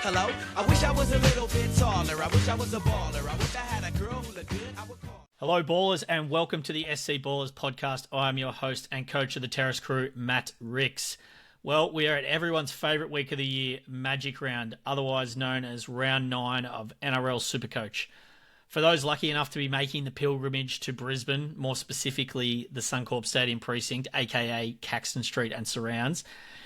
Hello, I wish I was a little bit taller. I wish I was a baller. I wish I had a girl who looked good. I would call. Hello, ballers, and welcome to the SC Ballers podcast. I am your host and coach of the Terrace crew, Matt Ricks. Well, we are at everyone's favourite week of the year, Magic Round, otherwise known as Round 9 of NRL SuperCoach. For those lucky enough to be making the pilgrimage to Brisbane, more specifically the Suncorp Stadium precinct, aka Caxton Street and surrounds,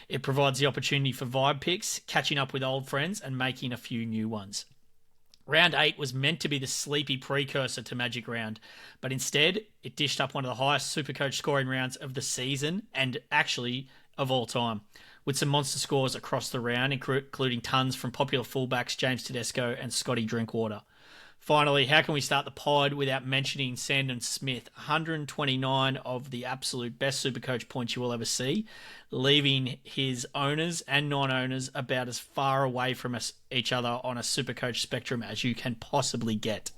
it provides the opportunity for vibe picks, catching up with old friends, and making a few new ones. Round 8 was meant to be the sleepy precursor to Magic Round, but instead, it dished up one of the highest SuperCoach scoring rounds of the season, and actually of all time, with some monster scores across the round, including tons from popular fullbacks James Tedesco and Scotty Drinkwater. Finally, how can we start the pod without mentioning Sandon Smith? 129 of the absolute best SuperCoach points you will ever see, leaving his owners and non-owners about as far away from each other on a SuperCoach spectrum as you can possibly get.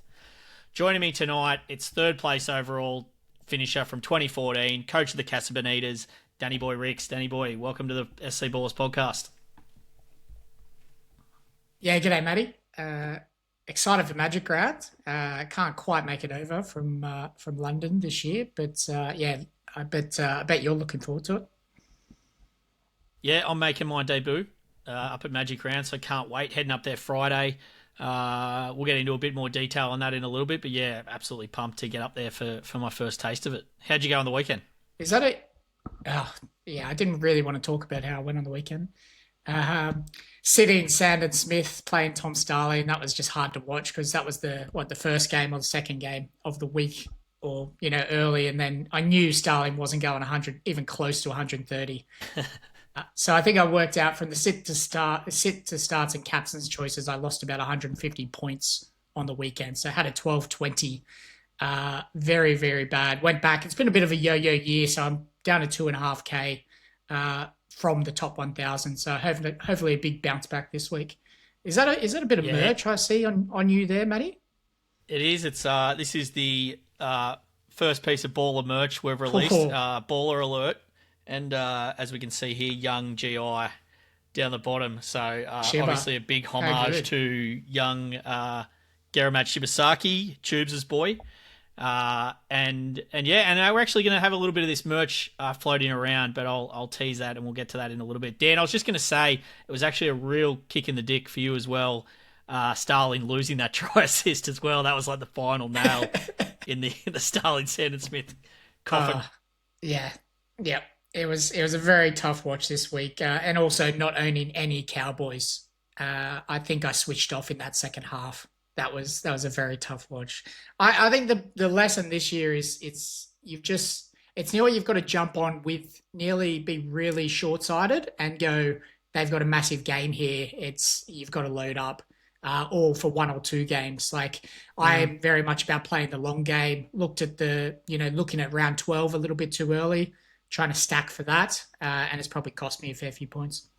Joining me tonight, it's third place overall finisher from 2014, coach of the Casa Bonitas, Danny Boy Ricks. Danny Boy, welcome to the SC Ballers podcast. Yeah, g'day, Matty. Excited for Magic Round. Can't quite make it over from London this year, but I bet you're looking forward to it. Yeah, I'm making my debut up at Magic Round, so can't wait. Heading up there Friday. We'll get into a bit more detail on that in a little bit, but yeah, absolutely pumped to get up there for my first taste of it. How'd you go on the weekend? Is that it? Oh, yeah, I didn't really want to talk about how I went on the weekend. Sitting Sandon Smith playing Tom Starling, that was just hard to watch because that was the first game or the second game of the week, or early, and then I knew Starling wasn't going 100, even close to 130. So I think I worked out from the sit to starts and captain's choices, I lost about 150 points on the weekend. So I had a 12-20, very, very bad. Went back. It's been a bit of a yo-yo year, so I'm down to 2.5K. From the top 1,000, so hopefully a big bounce back this week. Is that a bit of merch I see on you there, Matty? It is. It's this is the first piece of baller merch we've released. Baller alert, and as we can see here, young GI down the bottom. So obviously a big homage to young Garamat Shibasaki, Tubes' boy. And we're actually going to have a little bit of this merch floating around, but I'll tease that and we'll get to that in a little bit. Dan, I was just going to say it was actually a real kick in the dick for you as well. Starling losing that try assist as well. That was like the final nail in the Starling Sandon Smith coffin. Yeah. It was a very tough watch this week, and also not owning any Cowboys. I think I switched off in that second half. That was a very tough watch. I think the lesson this year is it's nearly you've got to jump on with nearly be really short-sighted and go, they've got a massive game here. You've got to load up, or for one or two games. I am very much about playing the long game. Looked at looking at round 12 a little bit too early, trying to stack for that, and it's probably cost me a fair few points.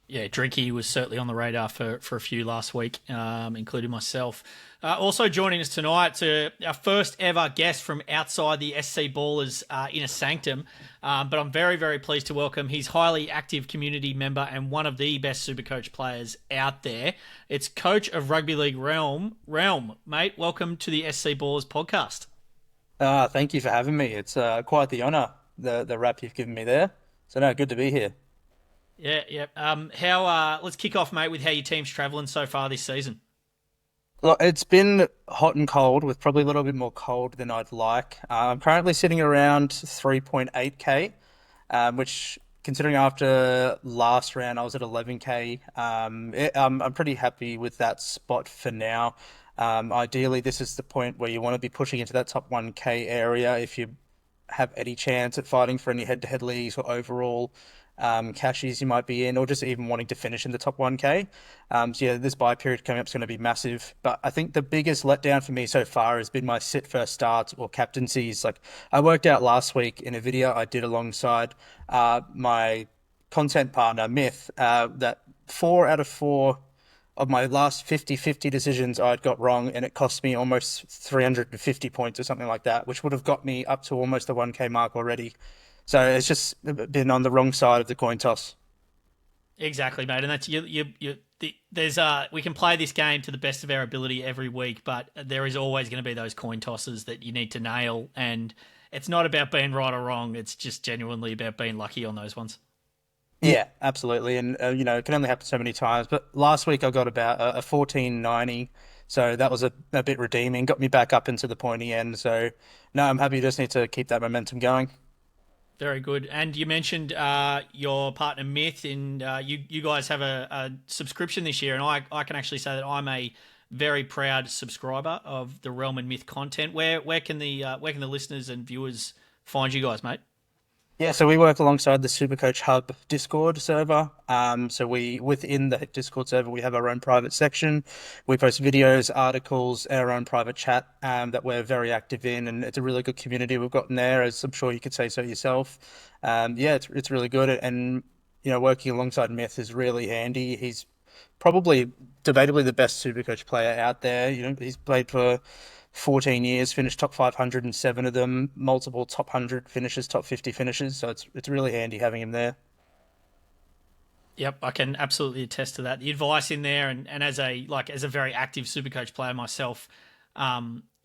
Yeah, Drinky was certainly on the radar for a few last week, including myself. Also joining us tonight, our first ever guest from outside the SC Ballers Inner Sanctum. But I'm very, very pleased to welcome his highly active community member and one of the best SuperCoach players out there. It's coach of Rugby League Realm, mate. Welcome to the SC Ballers podcast. Thank you for having me. It's quite the honour, the rap you've given me there. So no, good to be here. Yeah. Let's kick off, mate, with how your team's travelling so far this season. Look, it's been hot and cold, with probably a little bit more cold than I'd like. I'm currently sitting around 3.8K, which, considering after last round I was at 11K, I'm pretty happy with that spot for now. Ideally, this is the point where you want to be pushing into that top 1K area if you have any chance at fighting for any head-to-head leagues or overall cashies you might be in, or just even wanting to finish in the top 1K. This buy period coming up is going to be massive. But I think the biggest letdown for me so far has been my sit first starts or captaincies. I worked out last week in a video I did alongside my content partner, Myth, that 4 out of 4 of my last 50-50 decisions I'd got wrong, and it cost me almost 350 points or something like that, which would have got me up to almost the 1K mark already. So it's just been on the wrong side of the coin toss. Exactly, mate. And that's there's we can play this game to the best of our ability every week, but there is always going to be those coin tosses that you need to nail, and it's not about being right or wrong. It's just genuinely about being lucky on those ones. Yeah, absolutely. And, it can only happen so many times. But last week I got about a 1490. So that was a bit redeeming, got me back up into the pointy end. So, no, I'm happy. You just need to keep that momentum going. Very good. And you mentioned your partner Myth, and you guys have a subscription this year, and I can actually say that I'm a very proud subscriber of the Realm and Myth content. Where can the listeners and viewers find you guys, mate? Yeah, so we work alongside the SuperCoach Hub Discord server. So within the Discord server, we have our own private section. We post videos, articles, our own private chat that we're very active in, and it's a really good community we've got in there, as I'm sure you could say so yourself. Yeah, it's really good, and working alongside Myth is really handy. He's probably debatably the best SuperCoach player out there. He's played for 14 years, finished top 500 in 7 of them, multiple top 100 finishes, top 50 finishes. So it's really handy having him there. Yep, I can absolutely attest to that. The advice in there, and as a very active SuperCoach player myself,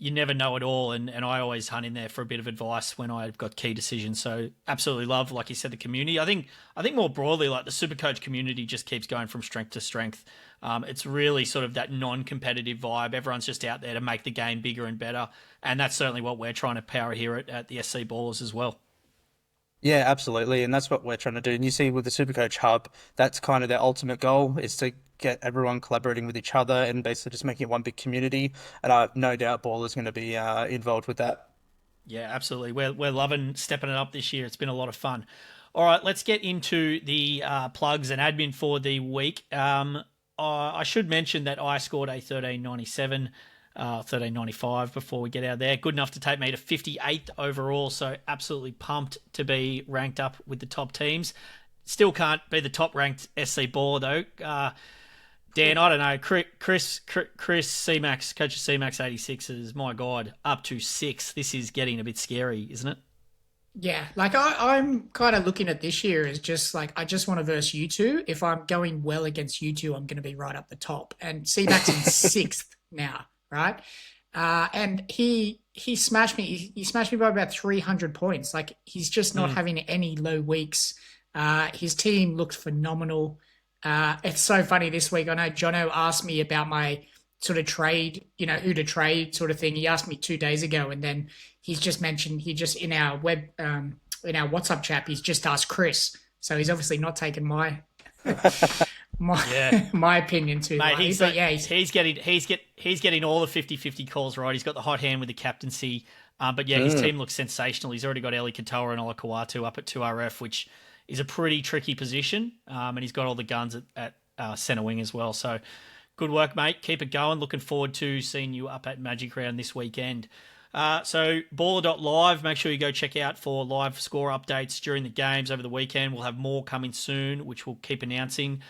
you never know it all, and I always hunt in there for a bit of advice when I've got key decisions. So absolutely love, like you said, the community. I think more broadly, like the SuperCoach community just keeps going from strength to strength. It's really sort of that non-competitive vibe. Everyone's just out there to make the game bigger and better, and that's certainly what we're trying to power here at the SC Ballers as well. Yeah, absolutely. And that's what we're trying to do. And you see with the SuperCoach Hub, that's kind of their ultimate goal, is to get everyone collaborating with each other and basically just making it one big community. And I have no doubt Ball is going to be involved with that. Yeah, absolutely. We're loving stepping it up this year. It's been a lot of fun. All right, let's get into the plugs and admin for the week. I should mention that I scored a 1397, 1395 before we get out there. Good enough to take me to 58th overall, so absolutely pumped to be ranked up with the top teams. Still can't be the top-ranked SC Baller, though. Dan, I don't know. Chris CMac, coach of CMac 86ers, my God, up to 6th. This is getting a bit scary, isn't it? Yeah, like I'm kind of looking at this year as just like, I just want to verse you two. If I'm going well against you two, I'm going to be right up the top. And CMac's in 6th now, right? And he smashed me. He smashed me by about 300 points. Like, he's just not having any low weeks. His team looked phenomenal. It's so funny this week. I know Jono asked me about my sort of trade, who to trade sort of thing. He asked me 2 days ago, and then he's just mentioned, in our WhatsApp chat, he's just asked Chris. So he's obviously not taken my my opinion too. Mate, he's getting all the 50-50 calls right. He's got the hot hand with the captaincy. But yeah, his team looks sensational. He's already got Eliesa Katoa and Olakawatu up at 2RF, which is a pretty tricky position. And he's got all the guns at centre wing as well. So good work, mate. Keep it going. Looking forward to seeing you up at Magic Round this weekend. So ballr.live, make sure you go check out for live score updates during the games over the weekend. We'll have more coming soon, which we'll keep announcing.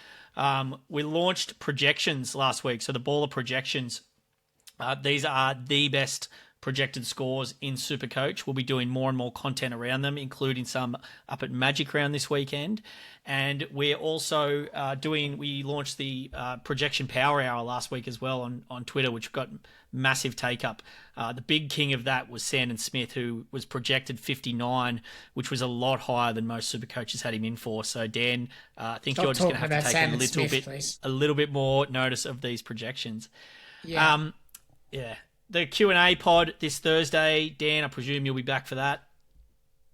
We launched projections last week. So the Baller projections, these are the best projected scores in SuperCoach. We'll be doing more and more content around them, including some up at Magic Round this weekend. And we're also we launched the Projection Power Hour last week as well on Twitter, which got massive take-up. The big king of that was Sandon Smith, who was projected 59, which was a lot higher than most SuperCoaches had him in for. So, Dan, I think you're just going to have to take a little bit more notice of these projections. Yeah. The Q&A pod this Thursday. Dan, I presume you'll be back for that.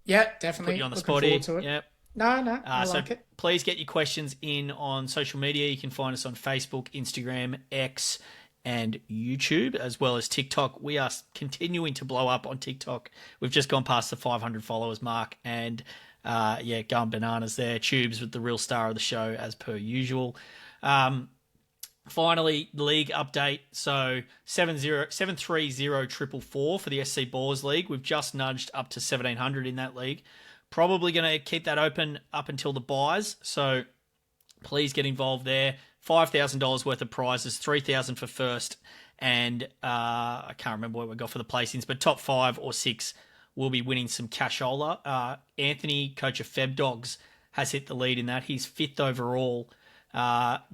Yeah, definitely. Put you on the spot here. Yep. No, I like it. Please get your questions in on social media. You can find us on Facebook, Instagram, X, and YouTube, as well as TikTok. We are continuing to blow up on TikTok. We've just gone past the 500 followers mark, and going bananas there. Tubes with the real star of the show, as per usual. Finally, league update. So 730-444 for the SC Ballers League. We've just nudged up to 1,700 in that league. Probably going to keep that open up until the buys. So please get involved there. $5,000 worth of prizes, $3,000 for first, and I can't remember what we got for the placings, but top 5 or 6 will be winning some cashola. Anthony, coach of Feb Dogs, has hit the lead in that. He's 5th overall.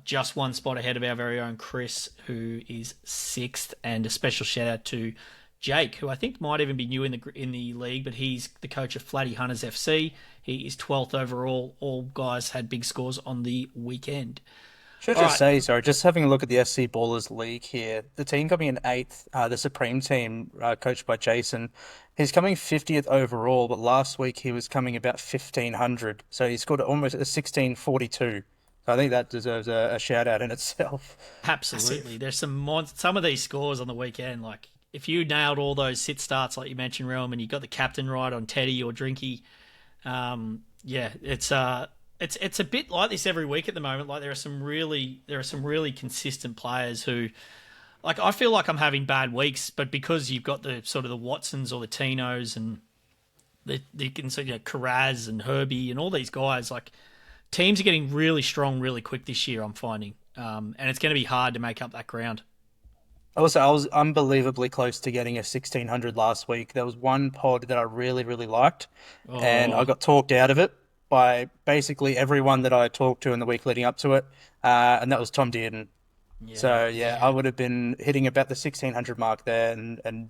just one spot ahead of our very own Chris, who is 6th. And a special shout out to Jake, who I think might even be new in the league, but he's the coach of Flatty Hunters FC. He is 12th overall. All guys had big scores on the weekend. Should just say, sorry, just having a look at the SC Ballers League here. The team coming in 8th, the Supreme team, coached by Jason, he's coming 50th overall, but last week he was coming about 1,500. So he scored almost a 1,642. So I think that deserves a shout out in itself. Absolutely. There's some of these scores on the weekend. Like, if you nailed all those sit starts, like you mentioned, Realm, and you got the captain right on Teddy or Drinky, it's a bit like this every week at the moment. Like, there are some really consistent players who, like, I feel like I'm having bad weeks, but because you've got the sort of the Watsons or the Tinos and the Carraz and Herbie and all these guys, like, teams are getting really strong really quick this year, I'm finding, and it's going to be hard to make up that ground. Also, I was unbelievably close to getting a 1,600 last week. There was one pod that I really, really liked, and I got talked out of it by basically everyone that I talked to in the week leading up to it, and that was Tom Dearden. I would have been hitting about the 1,600 mark there, and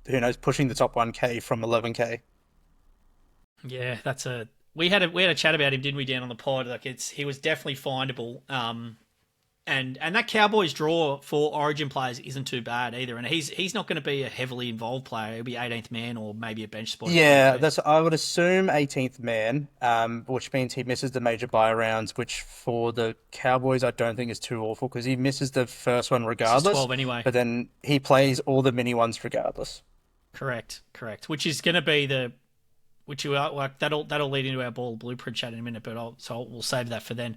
who knows, pushing the top 1K from 11K. Yeah, we had a chat about him, didn't we, Dan, on the pod? Like, he was definitely findable. And that Cowboys draw for Origin players isn't too bad either. And he's not going to be a heavily involved player. He'll be 18th man or maybe a bench spot. Yeah, I would assume 18th man, which means he misses the major buy rounds, which for the Cowboys I don't think is too awful because he misses the first one regardless. 12 anyway. But then he plays all the mini ones regardless. Correct. Which is going to be that'll lead into our ball blueprint chat in a minute, but we'll save that for then.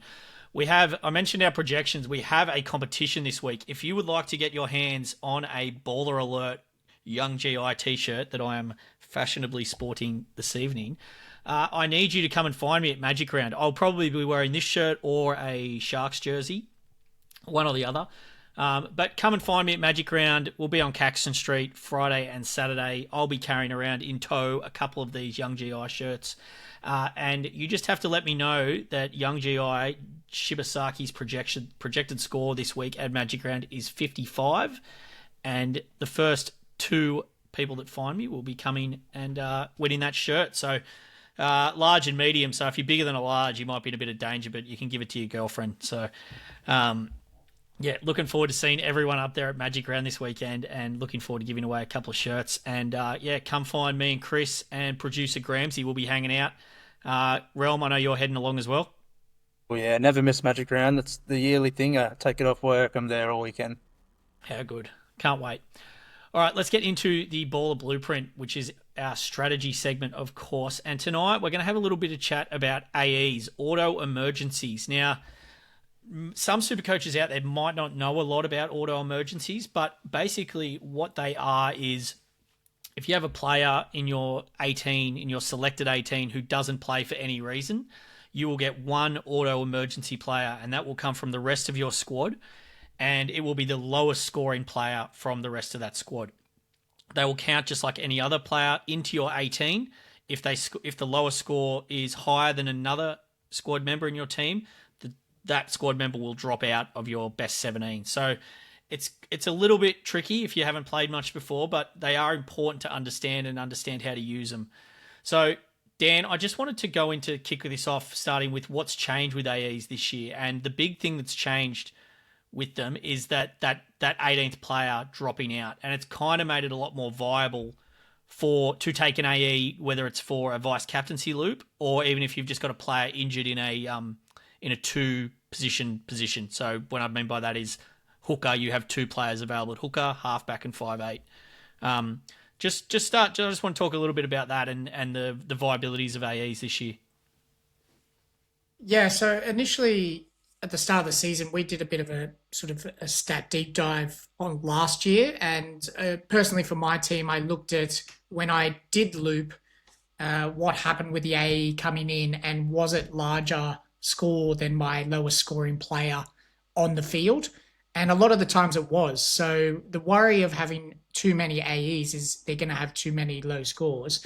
I mentioned our projections. We have a competition this week. If you would like to get your hands on a Baller Alert Young GI t-shirt that I am fashionably sporting this evening, I need you to come and find me at Magic Round. I'll probably be wearing this shirt or a Sharks jersey, one or the other. But come and find me at Magic Round. We'll be on Caxton Street Friday and Saturday. I'll be carrying around in tow a couple of these Young GI shirts. And you just have to let me know that Young GI Shibasaki's projected score this week at Magic Round is 55. And the first 2 people that find me will be coming and winning that shirt. So large and medium. So if you're bigger than a large, you might be in a bit of danger, but you can give it to your girlfriend. So looking forward to seeing everyone up there at Magic Round this weekend and looking forward to giving away a couple of shirts. And come find me and Chris and producer Gramsy. We'll be hanging out. Realm, I know you're heading along as well. Well, yeah, never miss Magic Round. That's the yearly thing. I take it off work. I'm there all weekend. How good. Can't wait. All right, let's get into the Baller Blueprint, which is our strategy segment, of course. And tonight we're going to have a little bit of chat about AEs, auto emergencies. Now, some super coaches out there might not know a lot about auto emergencies, but basically what they are is if you have a player in your selected 18 who doesn't play for any reason, you will get one auto emergency player, and that will come from the rest of your squad, and it will be the lowest scoring player from the rest of that squad. They will count just like any other player into your 18. If the lowest score is higher than another squad member in your team, that squad member will drop out of your best 17. So it's a little bit tricky if you haven't played much before, but they are important to understand and understand how to use them. So, Dan, I just wanted to kick this off, starting with what's changed with AEs this year. And the big thing that's changed with them is that 18th player dropping out. And it's kind of made it a lot more viable to take an AE, whether it's for a vice captaincy loop or even if you've just got a player injured in a 2 position. So what I mean by that is hooker, you have 2 players available at hooker, halfback, and 5'8". I just want to talk a little bit about that and the viabilities of AEs this year. Yeah, so initially at the start of the season, we did a bit of a sort of a stat deep dive on last year. And personally for my team, I looked at when I did loop, what happened with the AE coming in and was it larger score than my lowest scoring player on the field? And a lot of the times it was. So the worry of having too many AEs is they're going to have too many low scores.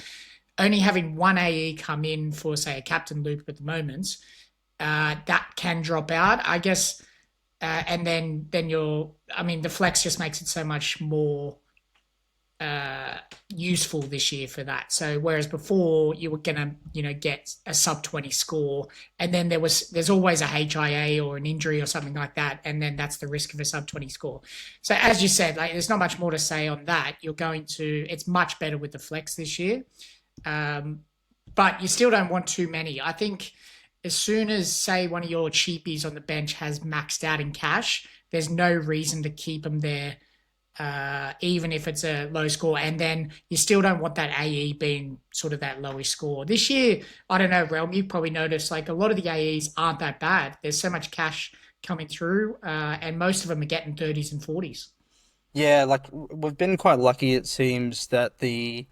Only having one AE come in for, say, a captain loop at the moment that can drop out, I guess. And then the flex just makes it so much more useful this year for that. So whereas before you were gonna, get a sub 20 score, and then there's always a HIA or an injury or something like that, and then that's the risk of a sub 20 score. So as you said, like there's not much more to say on that. It's much better with the flex this year, but you still don't want too many. I think as soon as, say, one of your cheapies on the bench has maxed out in cash, there's no reason to keep them there, even if it's a low score. And then you still don't want that AE being sort of that lowish score. This year, I don't know, Realm, you've probably noticed, like a lot of the AEs aren't that bad. There's so much cash coming through, and most of them are getting 30s and 40s. Yeah, like we've been quite lucky, it seems, that the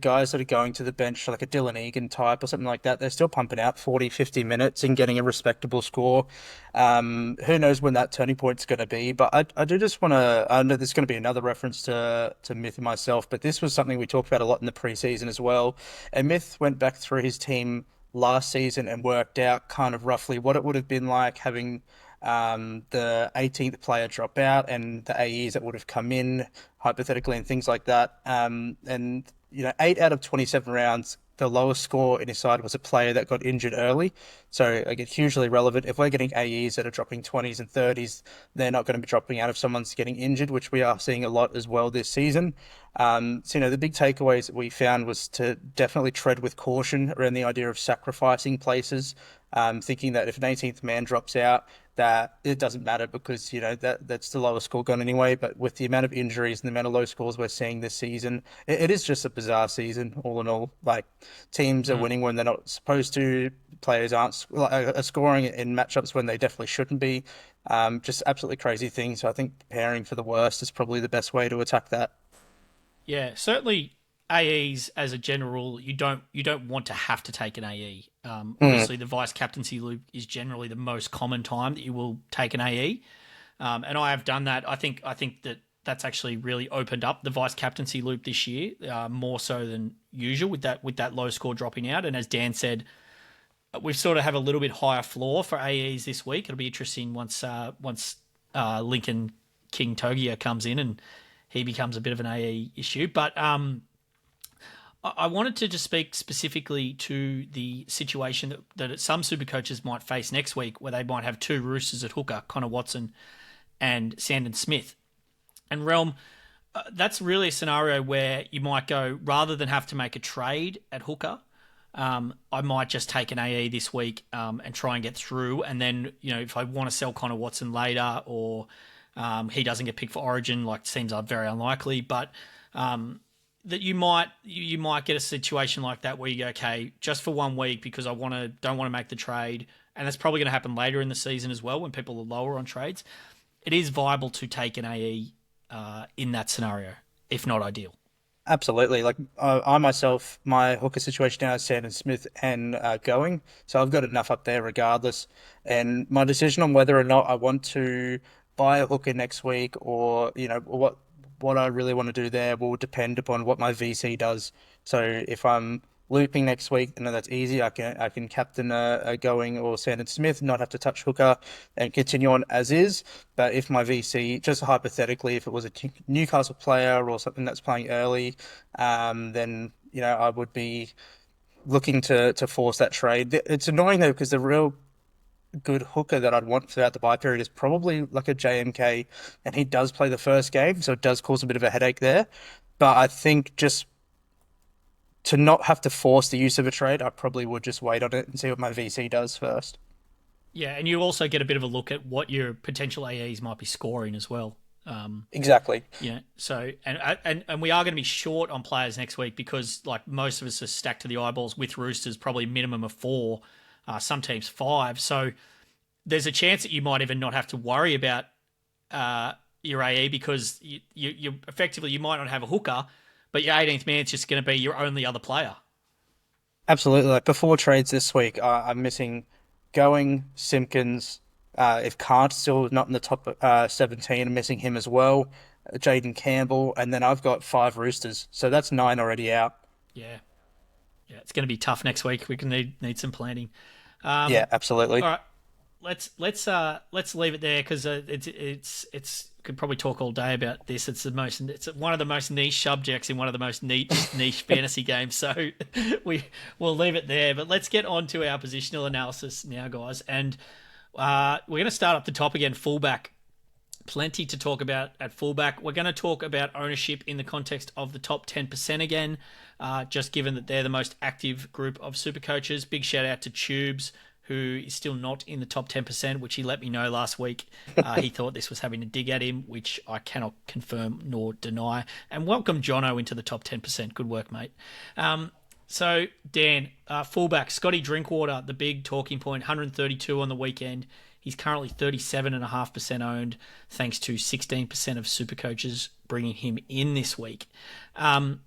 guys that are going to the bench, like a Dylan Egan type or something like that, they're still pumping out 40, 50 minutes and getting a respectable score. Who knows when that turning point's going to be? But I do just want to, I know there's going to be another reference to Myth and myself, but this was something we talked about a lot in the preseason as well. And Myth went back through his team last season and worked out kind of roughly what it would have been like having the 18th player drop out and the AEs that would have come in hypothetically and things like that. And 8 out of 27 rounds, the lowest score in his side was a player that got injured early. So again, hugely relevant. If we're getting AEs that are dropping 20s and 30s, they're not going to be dropping out if someone's getting injured, which we are seeing a lot as well this season. The big takeaways that we found was to definitely tread with caution around the idea of sacrificing places, thinking that if an 18th man drops out, that it doesn't matter because that's the lowest score gone anyway. But with the amount of injuries and the amount of low scores we're seeing this season, it is just a bizarre season all in all. Like teams are winning when they're not supposed to. Players are scoring in matchups when they definitely shouldn't be. Just absolutely crazy things. So I think preparing for the worst is probably the best way to attack that. Yeah, certainly AEs as a general rule, you don't want to have to take an AE. Obviously, the vice captaincy loop is generally the most common time that you will take an AE, and I have done that. I think that's actually really opened up the vice captaincy loop this year, more so than usual with that low score dropping out. And as Dan said, we sort of have a little bit higher floor for AEs this week. It'll be interesting once Lincoln King-Togia comes in and he becomes a bit of an AE issue. But I wanted to just speak specifically to the situation that some super coaches might face next week, where they might have two Roosters at hooker, Connor Watson and Sandon Smith. And Realm, that's really a scenario where you might go, rather than have to make a trade at hooker, I might just take an AE this week and try and get through. And then, if I want to sell Connor Watson later, or he doesn't get picked for Origin, seems very unlikely, but that you might get a situation like that where you go, okay, just for 1 week because I don't want to make the trade, and that's probably going to happen later in the season as well when people are lower on trades. It is viable to take an AE in that scenario, if not ideal. Absolutely. Like I myself, my hooker situation now is Sandon Smith and going, so I've got enough up there regardless. And my decision on whether or not I want to buy a hooker next week, or what I really want to do there, will depend upon what my VC does. So if I'm looping next week, then that's easy. I can captain a going or Sandon Smith, not have to touch hooker and continue on as is. But if my VC, just hypothetically, if it was a Newcastle player or something that's playing early, then I would be looking to force that trade. It's annoying though, because the real good hooker that I'd want throughout the buy period is probably like a JMK, and he does play the first game, so it does cause a bit of a headache there. But I think just to not have to force the use of a trade, I probably would just wait on it and see what my VC does first. Yeah, and you also get a bit of a look at what your potential AEs might be scoring as well. Exactly. Yeah. So and we are going to be short on players next week because most of us are stacked to the eyeballs with Roosters, probably minimum of 4, some teams 5. So there's a chance that you might even not have to worry about your AE because you effectively, you might not have a hooker, but your 18th man's just going to be your only other player. Absolutely. Like before trades this week, I'm missing Going, Simpkins. If Cant's still not in the top 17, I'm missing him as well. Jaden Campbell, and then I've got 5 Roosters, so that's 9 already out. Yeah, it's going to be tough next week. We can need some planning. Yeah, absolutely. All right, let's leave it there because it's could probably talk all day about this. It's one of the most niche subjects in one of the most niche fantasy games. So we'll leave it there. But let's get on to our positional analysis now, guys. And we're going to start up the top again. Fullback. Plenty to talk about at fullback. We're going to talk about ownership in the context of the top 10% again, just given that they're the most active group of super coaches. Big shout out to Tubes, who is still not in the top 10%, which he let me know last week. He thought this was having a dig at him, which I cannot confirm nor deny. And welcome Jono into the top 10%. Good work, mate. So, Dan, fullback, Scotty Drinkwater, the big talking point, 132 on the weekend. He's currently 37.5% owned, thanks to 16% of super coaches bringing him in this week. How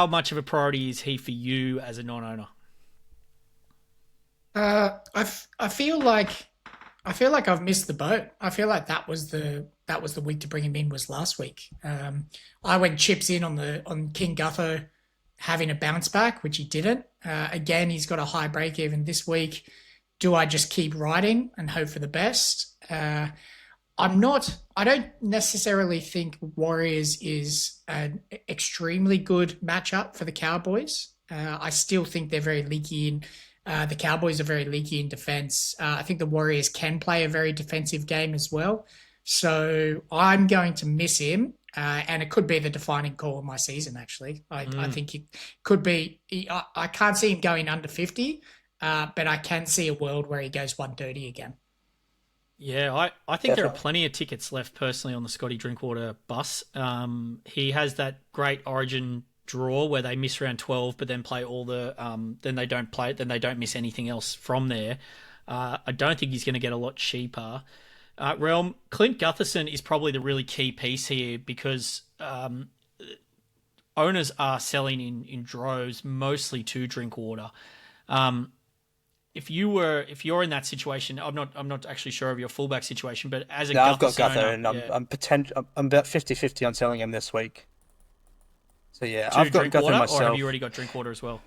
much of a priority is he for you as a non-owner? I feel like I've missed the boat. I feel like that was the week to bring him in was last week. I went chips in on King Gutho having a bounce back, which he didn't. Again, he's got a high break even this week. Do I just keep riding and hope for the best? I don't necessarily think Warriors is an extremely good matchup for the Cowboys. I still think they're very leaky in. The Cowboys are very leaky in defense. I think the Warriors can play a very defensive game as well. So I'm going to miss him. And it could be the defining call of my season, actually. I think it could be. I can't see him going under 50. But I can see a world where he goes 130 again. Yeah, I think there are plenty of tickets left personally on the Scotty Drinkwater bus. He has that great Origin draw where they miss round 12, but then play all the then they don't play it, then they don't miss anything else from there. I don't think he's going to get a lot cheaper. Realm, Clint Gutherson is probably the really key piece here because owners are selling in droves, mostly to Drinkwater. If you're in that situation, I'm not actually sure of your fullback situation, but as a I've got Gutherson Gutho, owner, and I'm about 50-50 on selling him this week. So yeah, to I've got Drinkwater, Gutho myself. or have you already got Drinkwater as well?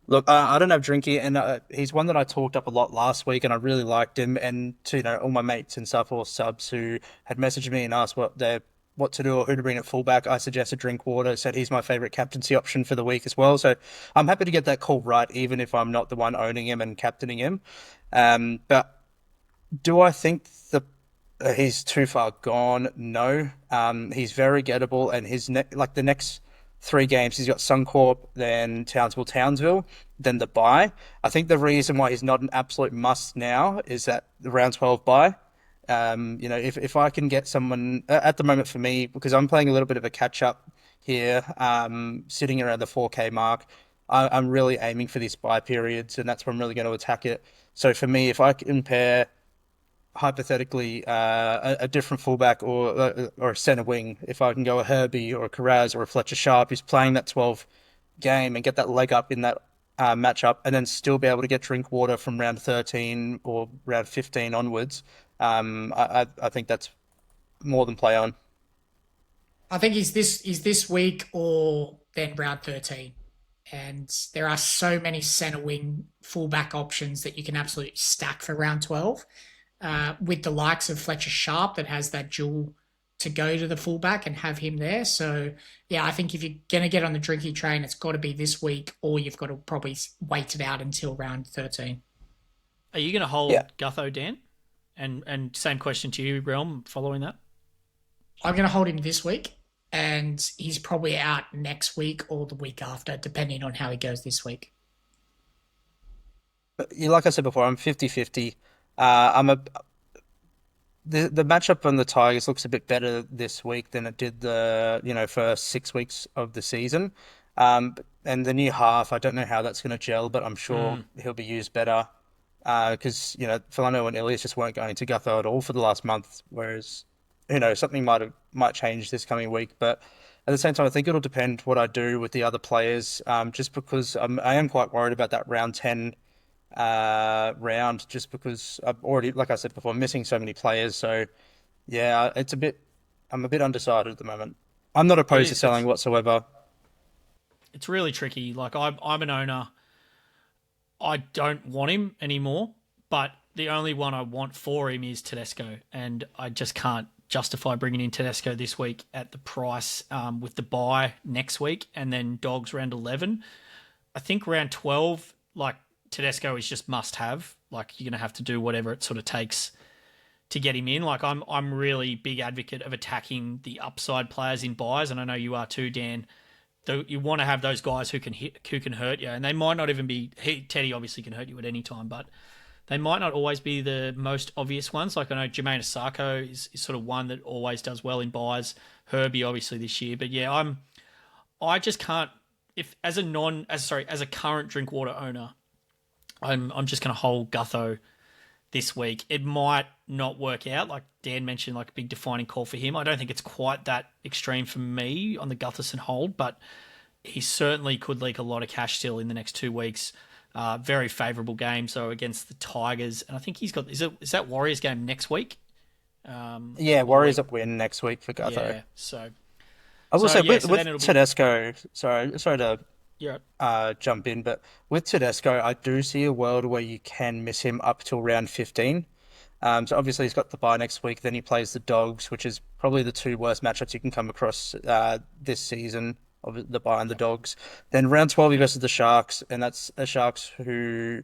Look, I don't have Drinky, and he's one that I talked up a lot last week, and I really liked him. And to all my mates and stuff, or subs who had messaged me and asked what to do or who to bring at fullback, I suggested Drinkwater. Said he's my favorite captaincy option for the week as well. So I'm happy to get that call right, even if I'm not the one owning him and captaining him. But do I think he's too far gone? No. He's very gettable, and the next 3 games, he's got Suncorp, then Townsville, then the bye. I think the reason why he's not an absolute must now is that the round 12 bye. If I can get someone at the moment for me, because I'm playing a little bit of a catch up here, sitting around the 4K mark, I'm really aiming for these bye periods, and that's where I'm really going to attack it. So for me, if I can pair hypothetically a different fullback or a centre wing, if I can go a Herbie or a Carraz or a Fletcher Sharpe who's playing that 12 game and get that leg up in that matchup, and then still be able to get Drinkwater from round 13 or round 15 onwards, I think that's more than play on. I think he's this week or then round 13. And there are so many centre wing fullback options that you can absolutely stack for round 12. With the likes of Fletcher Sharpe that has that dual to go to the fullback and have him there. So, yeah, I think if you're going to get on the Drinky train, it's got to be this week, or you've got to probably wait it out until round 13. Are you going to hold Gutho, Dan? And same question to you, Realm, following that? I'm going to hold him this week, and he's probably out next week or the week after, depending on how he goes this week. But like I said before, I'm 50-50. The matchup on the Tigers looks a bit better this week than it did the first 6 weeks of the season. And the new half, I don't know how that's going to gel, but I'm sure he'll be used better. Because Filano and Elias just weren't going to Gutho at all for the last month, whereas something might change this coming week. But at the same time, I think it'll depend what I do with the other players. Just because I am quite worried about that round 10 round, just because I've already, like I said before, missing so many players. So yeah, I'm a bit undecided at the moment. I'm not opposed to selling whatsoever. It's really tricky. Like I'm an owner. I don't want him anymore, but the only one I want for him is Tedesco, and I just can't justify bringing in Tedesco this week at the price with the bye next week and then Dogs round 11. I think round 12, like, Tedesco is just must have. Like, you're going to have to do whatever it sort of takes to get him in. Like, I'm really big advocate of attacking the upside players in buys, and I know you are too, Dan. You want to have those guys who can hurt you, and they might not even be. Teddy obviously can hurt you at any time, but they might not always be the most obvious ones. Like, I know Jermaine Asako is sort of one that always does well in buys. Herbie obviously this year, but yeah, I just can't. If as a current Drinkwater owner, I'm just going to hold Gutho this week. It might not work out, like Dan mentioned, like a big defining call for him. I don't think it's quite that extreme for me on the Gutherson hold, but he certainly could leak a lot of cash still in the next 2 weeks. Very favourable game, so against the Tigers, and I think he's got is that Warriors game next week? Warriors up win next week for Gutho. Yeah, so I will say with then Tedesco. Sorry to yeah. jump in, but with Tedesco, I do see a world where you can miss him up till round 15. So obviously he's got the bye next week. Then he plays the Dogs, which is probably the 2 worst matchups you can come across this season, of the bye and the Dogs. Then round 12 he versus the Sharks, and that's the Sharks who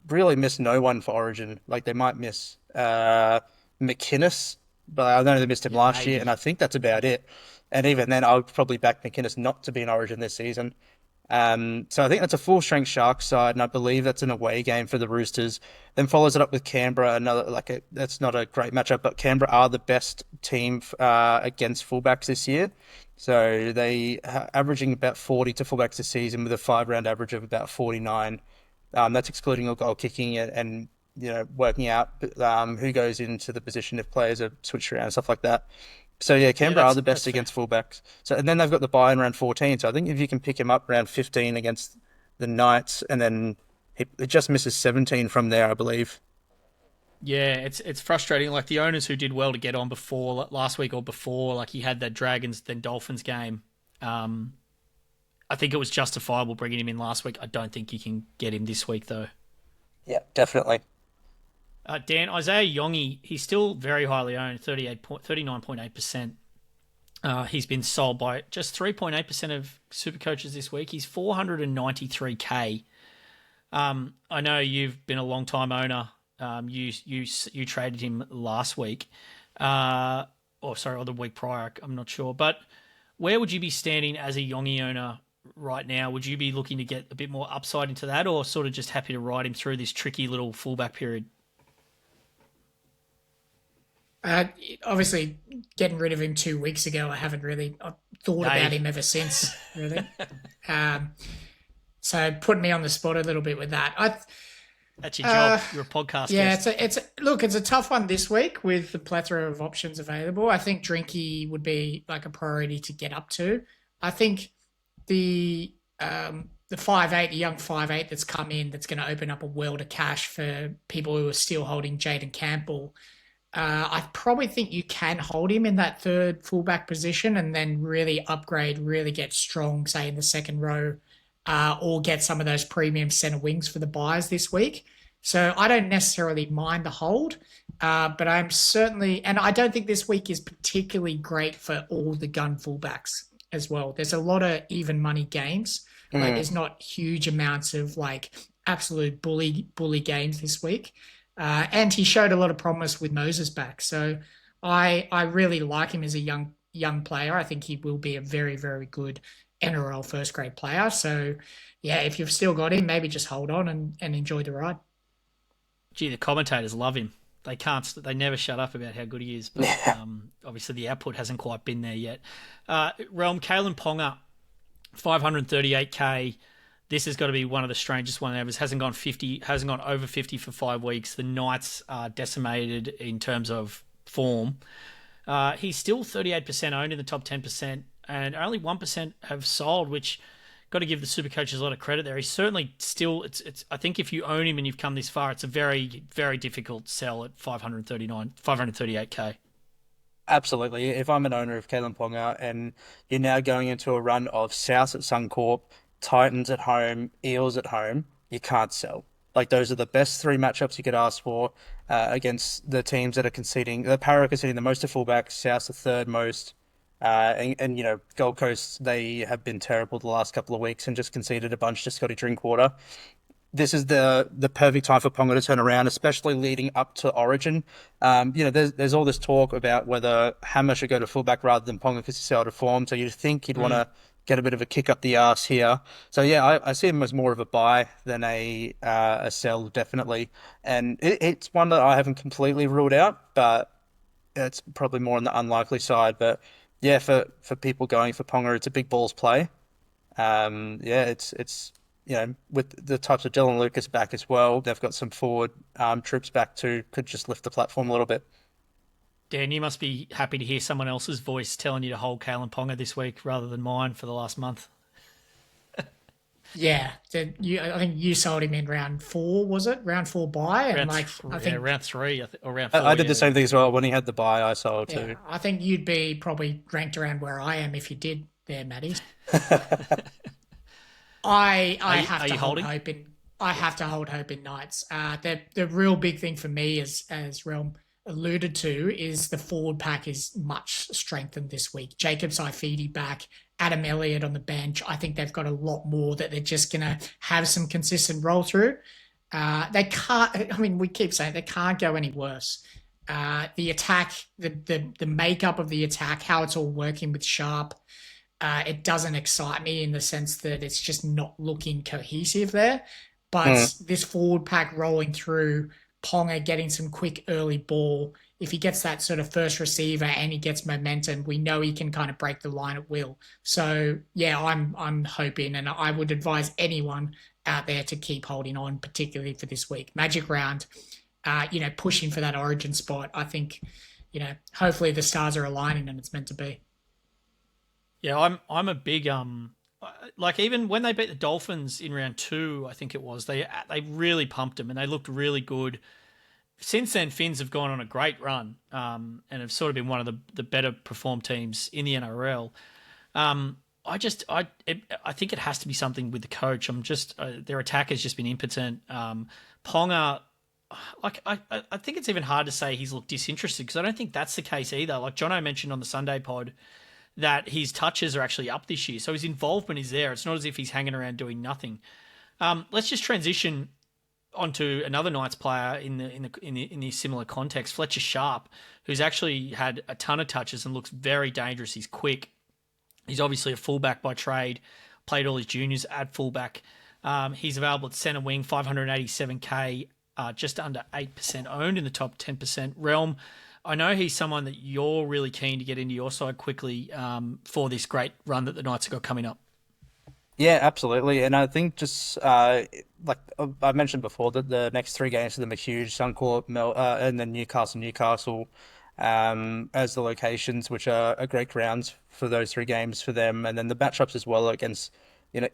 really miss no one for Origin. Like, they might miss McInnes, but I know they missed him last year, and I think that's about it. And even then, I would probably back McInnes not to be in Origin this season. So I think that's a full strength Sharks side, and I believe that's an away game for the Roosters. Then follows it up with Canberra. That's not a great matchup, but Canberra are the best team against fullbacks this year. So they are averaging about 40 to fullbacks this season with a 5-round average of about 49. That's excluding a goal kicking and working out who goes into the position if players are switched around and stuff like that. So yeah, Canberra are the best against fullbacks. So, and then they've got the bye in round 14. So I think if you can pick him up round 15 against the Knights, and then it just misses 17 from there, I believe. Yeah, it's frustrating. Like, the owners who did well to get on before last week or before, like, he had that Dragons then Dolphins game. I think it was justifiable bringing him in last week. I don't think you can get him this week though. Yeah, definitely. Dan, Isaiah Yongi, he's still very highly owned, 39.8%. He's been sold by just 3.8% of super coaches this week. He's 493k. I know you've been a long time owner. You traded him last week, or the week prior. I'm not sure, but where would you be standing as a Yongi owner right now? Would you be looking to get a bit more upside into that, or sort of just happy to ride him through this tricky little fullback period? Obviously, getting rid of him 2 weeks ago, I haven't really thought about him ever since, really. So putting me on the spot a little bit with that. That's your job. You're a podcast guest. It's a tough one this week with the plethora of options available. I think Drinky would be like a priority to get up to. I think the 5'8", the young 5'8" that's come in, that's going to open up a world of cash for people who are still holding Jaden Campbell. I probably think you can hold him in that third fullback position and then really upgrade, really get strong, say in the second row, or get some of those premium centre wings for the buys this week. So I don't necessarily mind the hold, but I'm certainly, and I don't think this week is particularly great for all the gun fullbacks as well. There's a lot of even money games. Like, there's not huge amounts of like absolute bully games this week. And he showed a lot of promise with Moses back. So I really like him as a young player. I think he will be a very, very good NRL first grade player. So yeah, if you've still got him, maybe just hold on and enjoy the ride. Gee, the commentators love him. They never shut up about how good he is. But obviously the output hasn't quite been there yet. Realm, Kalyn Ponga, 538k. This has got to be one of the strangest one ever. Hasn't gone over 50 for 5 weeks. The Knights are decimated in terms of form. He's still 38% owned in the top 10%, and only 1% have sold, which got to give the super coaches a lot of credit there. He's certainly still, I think if you own him and you've come this far, it's a very, very difficult sell at 538k. Absolutely. If I'm an owner of Kalyn Ponga and you're now going into a run of South at Suncorp, Titans at home, Eels at home, you can't sell. Like those are the best three matchups you could ask for against the teams that are conceding. The Para are conceding the most to fullback, South the third most, and you know Gold Coast they have been terrible the last couple of weeks and just conceded a bunch to Scotty Drinkwater. This is the perfect time for Ponga to turn around, especially leading up to Origin. You know, there's all this talk about whether Hammer should go to fullback rather than Ponga because he's out of form. So you'd think he'd want to get a bit of a kick up the arse here. So yeah, I see him as more of a buy than a sell, definitely. And it's one that I haven't completely ruled out, but it's probably more on the unlikely side. But yeah, for people going for Ponga, it's a big balls play. Yeah, it's you know, with the types of Dylan Lucas back as well, they've got some forward troops back too, could just lift the platform a little bit. Dan, you must be happy to hear someone else's voice telling you to hold Kalyn Ponga this week rather than mine for the last month. Yeah, I think you sold him in round 4, was it? Round 4 buy? And I think round 3 or round 4. I did the same thing as well. When he had the buy, I sold too. I think you'd be probably ranked around where I am if you did there, Matty. I have to hold hope in. I have to hold hope in Knights. The real big thing for me, as Realm alluded to, is the forward pack is much strengthened this week. Jacob Saifidi back, Adam Elliott on the bench. I think they've got a lot more that they're just going to have some consistent roll through. They can't. I mean, we keep saying they can't go any worse. The attack, the makeup of the attack, how it's all working with Sharpe. It doesn't excite me in the sense that it's just not looking cohesive there. But this forward pack rolling through, Ponga getting some quick early ball. If he gets that sort of first receiver and he gets momentum, we know he can kind of break the line at will. So yeah, I'm hoping, and I would advise anyone out there to keep holding on, particularly for this week. Magic round, pushing for that origin spot. I think, hopefully the stars are aligning and it's meant to be. Yeah, I'm a big like even when they beat the Dolphins in round 2, I think it was, they really pumped them and they looked really good. Since then, Finns have gone on a great run and have sort of been one of the better performed teams in the NRL. I think it has to be something with the coach. Their attack has just been impotent. Ponga, I think it's even hard to say he's looked disinterested because I don't think that's the case either. Like Jono mentioned on the Sunday pod, that his touches are actually up this year. So his involvement is there. It's not as if he's hanging around doing nothing. Let's just transition onto another Knights player in the similar context, Fletcher Sharpe, who's actually had a ton of touches and looks very dangerous. He's quick. He's obviously a fullback by trade, played all his juniors at fullback. He's available at centre wing, 587k, just under 8% owned in the top 10% realm. I know he's someone that you're really keen to get into your side quickly for this great run that the Knights have got coming up. Yeah, absolutely. And I think just like I mentioned before, that the next 3 games for them are huge. Suncorp, and then Newcastle as the locations, which are great grounds for those 3 games for them. And then the matchups as well against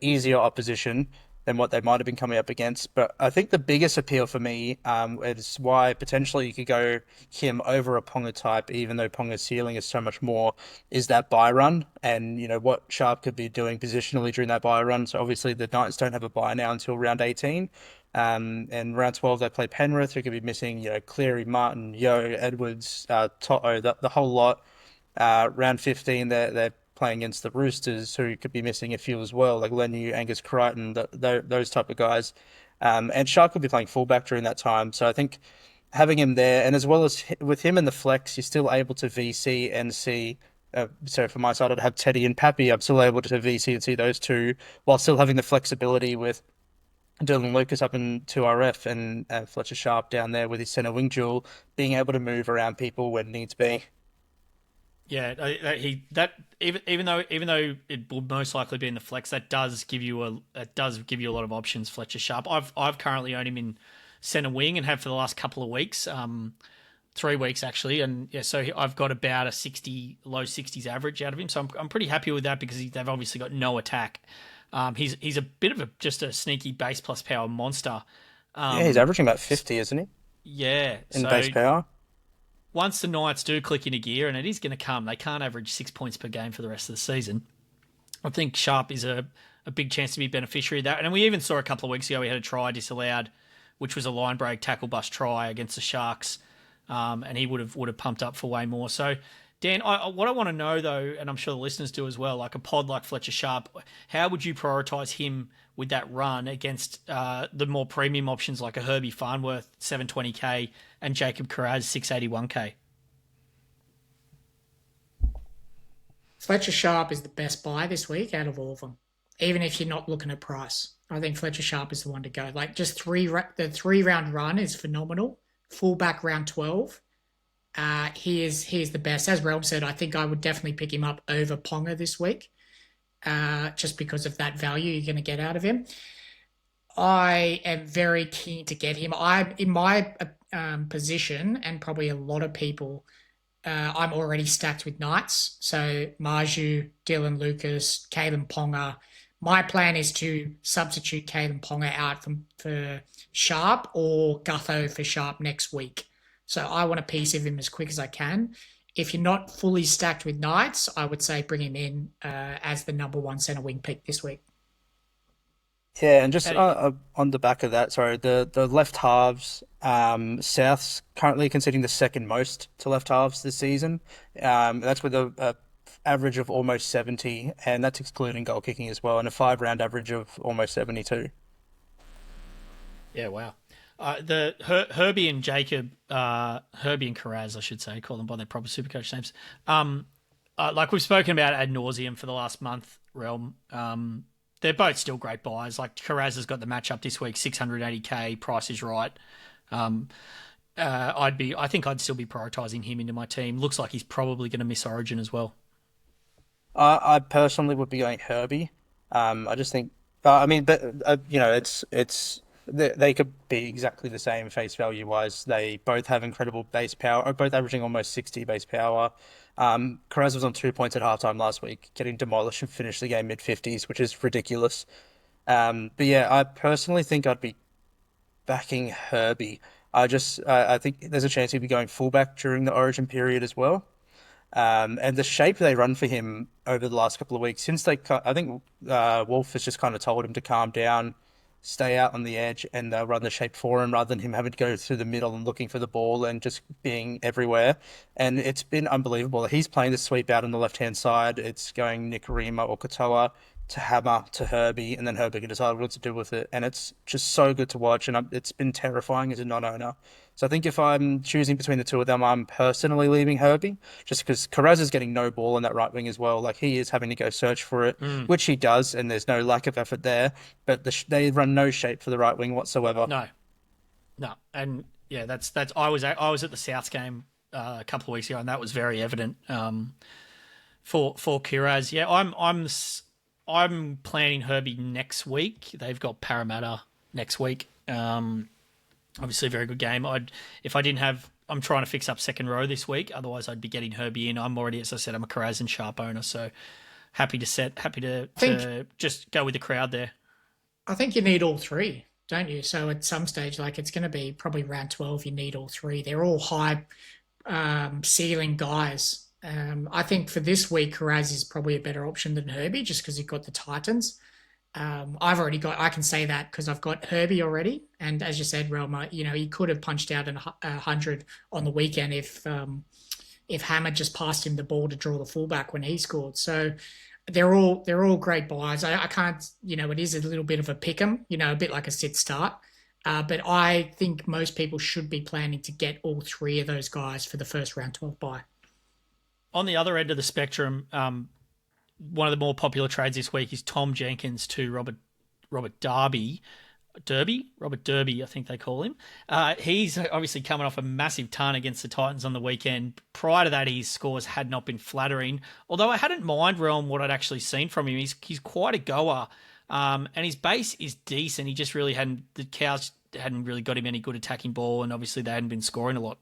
easier opposition than what they might have been coming up against. But I think the biggest appeal for me is why potentially you could go him over a Ponga type, even though Ponga's ceiling is so much more, is that buy run and, what Sharpe could be doing positionally during that buy run. So obviously the Knights don't have a buy now until round 18. And round 12, they play Penrith, who could be missing, Cleary, Martin, Edwards, Toto, the whole lot. Round 15, they're playing against the Roosters, who could be missing a few as well, like Lenu, Angus Crichton, those type of guys. And Sharpe could be playing fullback during that time. So I think having him there, and as well as with him in the flex, you're still able to VC and see. So for my side, I'd have Teddy and Pappy. I'm still able to VC and see those two, while still having the flexibility with Dylan Lucas up in 2RF and Fletcher Sharpe down there with his centre wing duel, being able to move around people when needs be. Yeah, even though it will most likely be in the flex, that does give you a lot of options. Fletcher Sharpe, I've currently owned him in centre wing and have for the last couple of weeks, 3 weeks actually, and yeah, so I've got about a 60 low 60s average out of him. So I'm pretty happy with that because they've obviously got no attack. He's a bit of just a sneaky base plus power monster. Yeah, he's averaging about 50, isn't he? Yeah, in base power. Once the Knights do click into gear, and it is going to come, they can't average 6 points per game for the rest of the season. I think Sharpe is a a big chance to be beneficiary of that. And we even saw a couple of weeks ago he had a try disallowed, which was a line break tackle bust try against the Sharks, and he would have pumped up for way more. So, Dan, what I want to know though, and I'm sure the listeners do as well, like a pod like Fletcher Sharpe, how would you prioritise him with that run against the more premium options like a Herbie Farnworth 720k and Jacob Kiraz 681k? Fletcher Sharpe is the best buy this week out of all of them, even if you're not looking at price. I think Fletcher Sharpe is the one to go. Like just the 3-round run is phenomenal. Fullback round 12. He is the best. As Realm said, I think I would definitely pick him up over Ponga this week, just because of that value you're going to get out of him. I am very keen to get him. I'm in my position, and probably a lot of people, I'm already stacked with Knights. So Marju, Dylan Lucas, Kalyn Ponga. My plan is to substitute Kalyn Ponga out for Sharpe or Gutho for Sharpe next week. So I want a piece of him as quick as I can. If you're not fully stacked with Knights, I would say bring him in as the number 1 centre wing pick this week. Yeah, and just on the back of that, sorry, the left halves, South's currently conceding the second most to left halves this season. That's with a average of almost 70, and that's excluding goal kicking as well, and a 5-round average of almost 72. Yeah, wow. Herbie and Jacob, Herbie and Kiraz, I should say, call them by their proper Supercoach names. Like we've spoken about ad nauseum for the last month, Realm. They're both still great buys. Like Kiraz has got the matchup this week, 680k. Price is right. I think I'd still be prioritising him into my team. Looks like he's probably going to miss Origin as well. I personally would be going Herbie. I just think, it's they could be exactly the same face value wise. They both have incredible base power, both averaging almost 60 base power. Kiraz was on 2 points at halftime last week, getting demolished and finished the game mid-50s, which is ridiculous. But yeah, I personally think I'd be backing Herbie. I think there's a chance he'd be going fullback during the Origin period as well. And the shape they run for him over the last couple of weeks, I think Wolf has just kind of told him to calm down, stay out on the edge, and run the shape for him rather than him having to go through the middle and looking for the ball and just being everywhere. And it's been unbelievable. He's playing the sweep out on the left-hand side. It's going Nicarima or Katoa to Hammer to Herbie, and then Herbie can decide what to do with it. And it's just so good to watch, and it's been terrifying as a non-owner. So I think if I'm choosing between the two of them, I'm personally leaving Herbie, just because Kiraz is getting no ball in that right wing as well. Like, he is having to go search for it, which he does, and there's no lack of effort there. But they run no shape for the right wing whatsoever. No, and yeah, that's. I was at the Souths game a couple of weeks ago, and that was very evident for Kiraz. Yeah, I'm planning Herbie next week. They've got Parramatta next week. Obviously a very good game. I'm trying to fix up second row this week. Otherwise I'd be getting Herbie in. I'm already, as I said, I'm a Kiraz and Sharpe owner. So happy to just go with the crowd there. I think you need all three, don't you? So at some stage, like it's going to be probably round 12, you need all three. They're all high ceiling guys. I think for this week, Kiraz is probably a better option than Herbie just because you've got the Titans. I can say that because I've got Herbie already. And as you said, Relma, he could have punched out 100 on the weekend if Hammer just passed him the ball to draw the fullback when he scored. So they're all great buys. I can't, it is a little bit of a pick 'em, a bit like a sit start. But I think most people should be planning to get all three of those guys for the first round 12 buy. On the other end of the spectrum, one of the more popular trades this week is Tom Jenkins to Robert Derby, I think they call him. He's obviously coming off a massive ton against the Titans on the weekend. Prior to that, his scores had not been flattering. Although I hadn't mind, Realm, what I'd actually seen from him. He's quite a goer, and his base is decent. He just really the Cows hadn't really got him any good attacking ball, and obviously they hadn't been scoring a lot.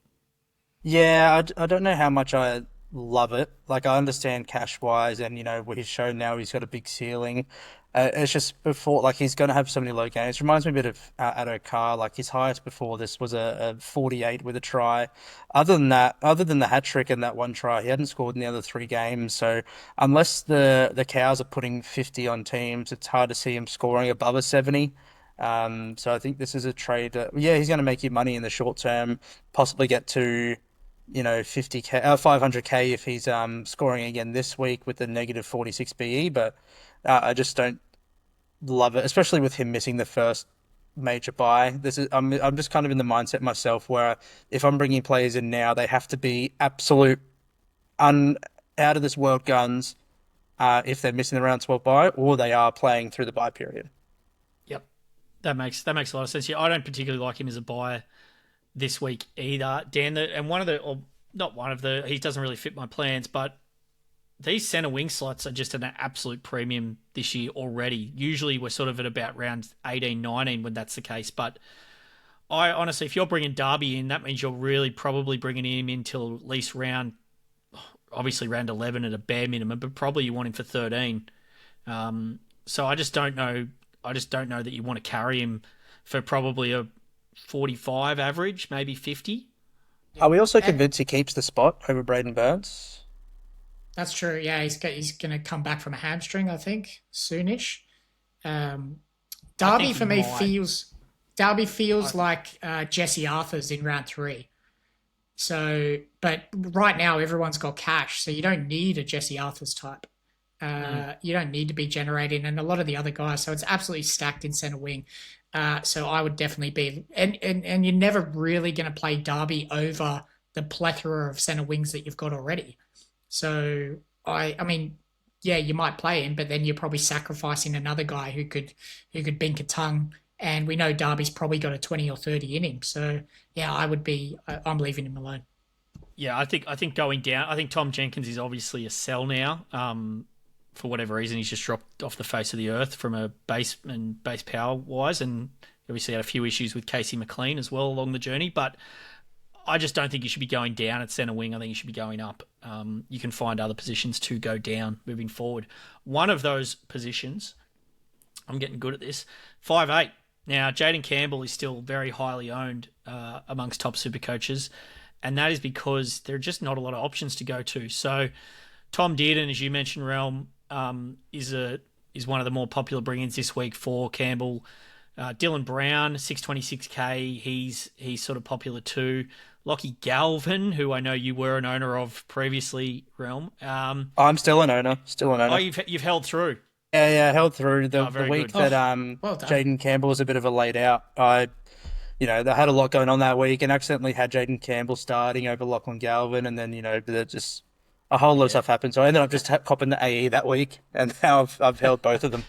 Yeah, I don't know how much I love it. Like, I understand cash wise, and he's shown now he's got a big ceiling. It's just before, like he's going to have so many low games. Reminds me a bit of Addo Carr. Like his highest before this was a 48 with a try. Other than that, other than the hat trick and that one try, he hadn't scored in the other three games. So unless the Cows are putting 50 on teams, it's hard to see him scoring above a 70. So I think this is a trade that, yeah, he's going to make you money in the short term, possibly get to 50k, 500k if he's scoring again this week with the negative 46 BE, but I just don't love it, especially with him missing the first major buy. I'm just kind of in the mindset myself where if I'm bringing players in now, they have to be absolute out of this world guns if they're missing the round 12 buy, or they are playing through the buy period. Yep, that makes a lot of sense. Yeah, I don't particularly like him as a buy this week either, Dan. He doesn't really fit my plans, but these centre wing slots are just an absolute premium this year already. Usually we're sort of at about round 18, 19 when that's the case. But I honestly, if you're bringing Darby in, that means you're really probably bringing him in till at least obviously round 11 at a bare minimum, but probably you want him for 13. So I just don't know. That you want to carry him for probably a 45 average, maybe 50. Are we also convinced he keeps the spot over Braden Burns? That's true. Yeah, he's going to come back from a hamstring, I think, soonish. Darby for me feels like Jesse Arthur's in round 3. So, but right now everyone's got cash, so you don't need a Jesse Arthur's type. You don't need to be generating, and a lot of the other guys. So it's absolutely stacked in centre wing. So I would definitely be, and you're never really going to play Darby over the plethora of centre wings that you've got already. So I mean, yeah, you might play him, but then you're probably sacrificing another guy who could bink a tongue. And we know Darby's probably got a 20 or 30 in him. So yeah, I'm leaving him alone. Yeah, I think going down. I think Tom Jenkins is obviously a sell now. For whatever reason, he's just dropped off the face of the earth from a base power wise, and obviously had a few issues with Casey McLean as well along the journey. But I just don't think you should be going down at centre wing. I think you should be going up. You can find other positions to go down moving forward. One of those positions, I'm getting good at this, 5'8". Now, Jaden Campbell is still very highly owned amongst top super coaches, and that is because there are just not a lot of options to go to. So Tom Dearden, as you mentioned, Realm, is one of the more popular bring-ins this week for Campbell. Dylan Brown, 626k, he's sort of popular too. Lockie Galvin, who I know you were an owner of previously, Realm. I'm still an owner. Oh, you've held through. Yeah, held through the week good. that Well done. Jaden Campbell was a bit of a laid out. They had a lot going on that week and accidentally had Jaden Campbell starting over Lachlan Galvin, and then just a whole lot of stuff happened. So I ended up just copping the AE that week, and now I've held both of them.